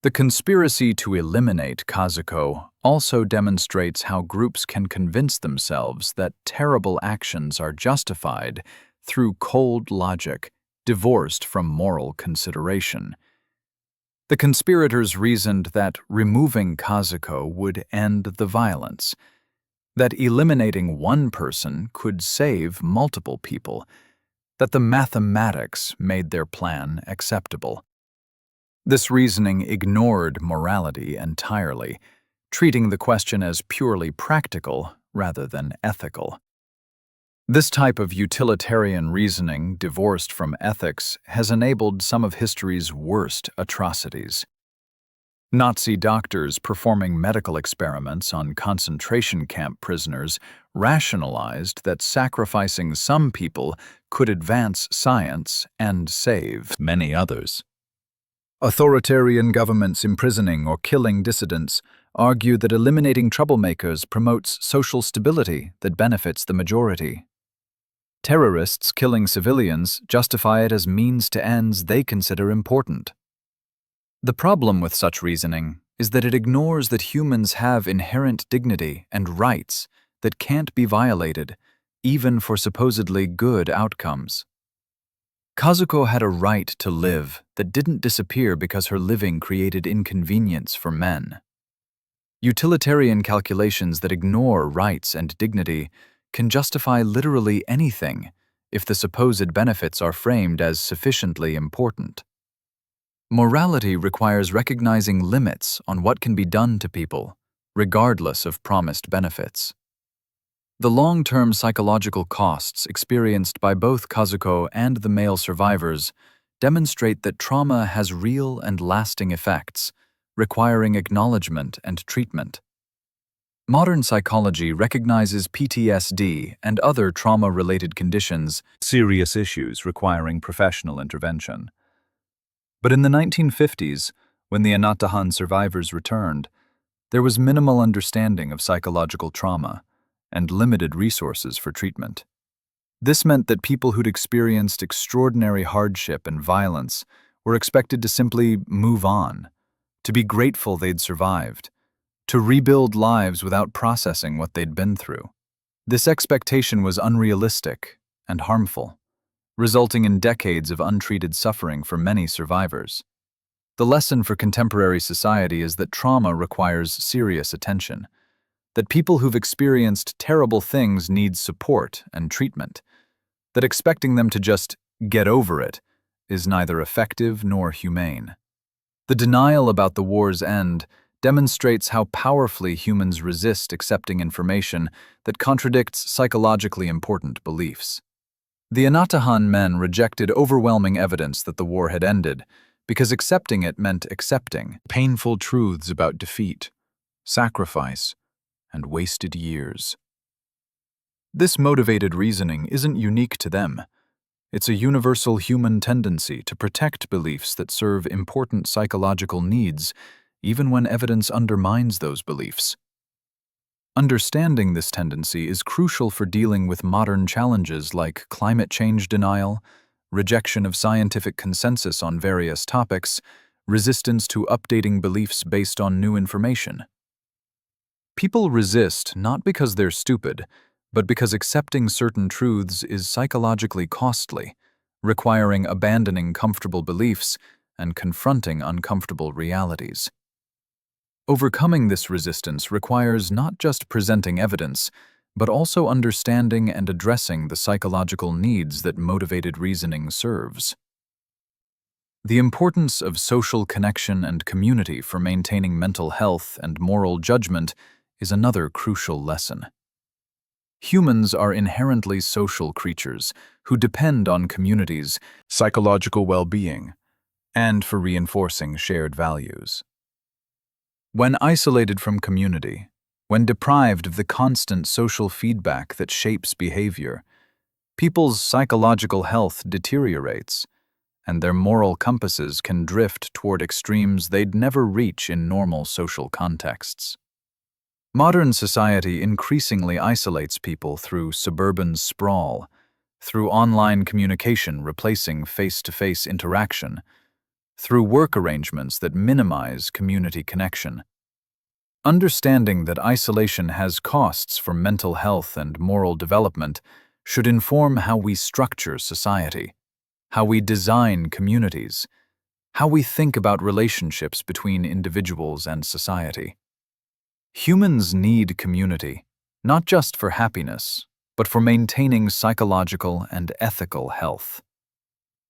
The conspiracy to eliminate Kazuko also demonstrates how groups can convince themselves that terrible actions are justified through cold logic, divorced from moral consideration. The conspirators reasoned that removing Kazuko would end the violence, that eliminating one person could save multiple people, that the mathematics made their plan acceptable. This reasoning ignored morality entirely, treating the question as purely practical rather than ethical. This type of utilitarian reasoning, divorced from ethics, has enabled some of history's worst atrocities. Nazi doctors performing medical experiments on concentration camp prisoners rationalized that sacrificing some people could advance science and save many others. Authoritarian governments imprisoning or killing dissidents argue that eliminating troublemakers promotes social stability that benefits the majority. Terrorists killing civilians justify it as means to ends they consider important. The problem with such reasoning is that it ignores that humans have inherent dignity and rights that can't be violated, even for supposedly good outcomes. Kazuko had a right to live that didn't disappear because her living created inconvenience for men. Utilitarian calculations that ignore rights and dignity can justify literally anything if the supposed benefits are framed as sufficiently important. Morality requires recognizing limits on what can be done to people, regardless of promised benefits. The long-term psychological costs experienced by both Kazuko and the male survivors demonstrate that trauma has real and lasting effects, requiring acknowledgement and treatment. Modern psychology recognizes PTSD and other trauma-related conditions, serious issues requiring professional intervention. But in the 1950s, when the Anatahan survivors returned, there was minimal understanding of psychological trauma and limited resources for treatment. This meant that people who'd experienced extraordinary hardship and violence were expected to simply move on, to be grateful they'd survived, to rebuild lives without processing what they'd been through. This expectation was unrealistic and harmful, resulting in decades of untreated suffering for many survivors. The lesson for contemporary society is that trauma requires serious attention, that people who've experienced terrible things need support and treatment, that expecting them to just get over it is neither effective nor humane. The denial about the war's end demonstrates how powerfully humans resist accepting information that contradicts psychologically important beliefs. The Anatahan men rejected overwhelming evidence that the war had ended because accepting it meant accepting painful truths about defeat, sacrifice, and wasted years. This motivated reasoning isn't unique to them. It's a universal human tendency to protect beliefs that serve important psychological needs, even when evidence undermines those beliefs. Understanding this tendency is crucial for dealing with modern challenges like climate change denial, rejection of scientific consensus on various topics, resistance to updating beliefs based on new information. People resist not because they're stupid, but because accepting certain truths is psychologically costly, requiring abandoning comfortable beliefs and confronting uncomfortable realities. Overcoming this resistance requires not just presenting evidence, but also understanding and addressing the psychological needs that motivated reasoning serves. The importance of social connection and community for maintaining mental health and moral judgment is another crucial lesson. Humans are inherently social creatures who depend on communities, psychological well-being, and for reinforcing shared values. When isolated from community, when deprived of the constant social feedback that shapes behavior, people's psychological health deteriorates, and their moral compasses can drift toward extremes they'd never reach in normal social contexts. Modern society increasingly isolates people through suburban sprawl, through online communication replacing face-to-face interaction, through work arrangements that minimize community connection. Understanding that isolation has costs for mental health and moral development should inform how we structure society, how we design communities, how we think about relationships between individuals and society. Humans need community, not just for happiness, but for maintaining psychological and ethical health.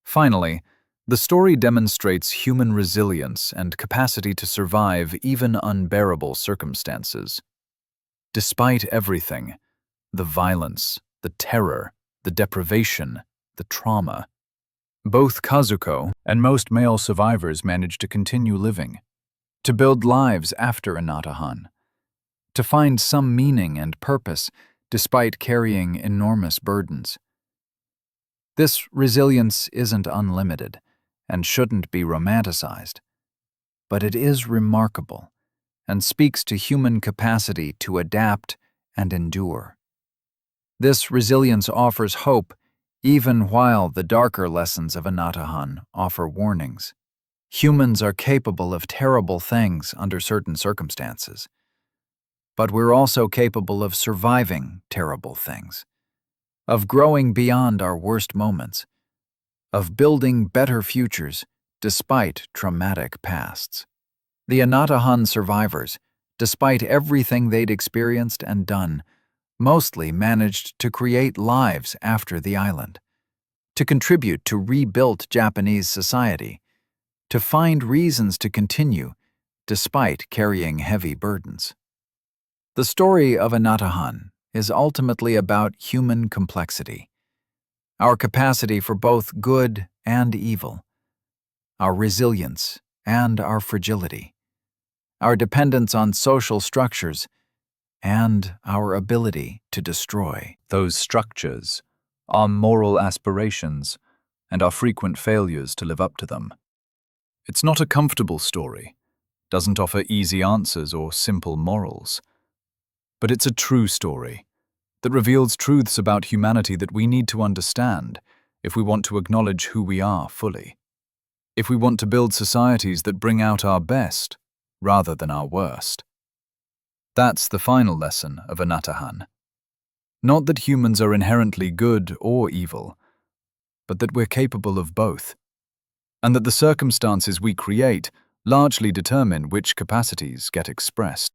Finally, the story demonstrates human resilience and capacity to survive even unbearable circumstances. Despite everything, the violence, the terror, the deprivation, the trauma, both Kazuko and most male survivors managed to continue living, to build lives after Anatahan, to find some meaning and purpose despite carrying enormous burdens. This resilience isn't unlimited and shouldn't be romanticized, but it is remarkable and speaks to human capacity to adapt and endure. This resilience offers hope even while the darker lessons of Anatahan offer warnings. Humans are capable of terrible things under certain circumstances, but we're also capable of surviving terrible things, of growing beyond our worst moments, of building better futures despite traumatic pasts. The Anatahan survivors, despite everything they'd experienced and done, mostly managed to create lives after the island, to contribute to rebuilt Japanese society, to find reasons to continue despite carrying heavy burdens. The story of Anatahan is ultimately about human complexity, our capacity for both good and evil, our resilience and our fragility, our dependence on social structures, and our ability to destroy those structures, our moral aspirations, and our frequent failures to live up to them. It's not a comfortable story, doesn't offer easy answers or simple morals, but it's a true story that reveals truths about humanity that we need to understand if we want to acknowledge who we are fully, if we want to build societies that bring out our best rather than our worst. That's the final lesson of Anatahan. Not that humans are inherently good or evil, but that we're capable of both, and that the circumstances we create largely determine which capacities get expressed.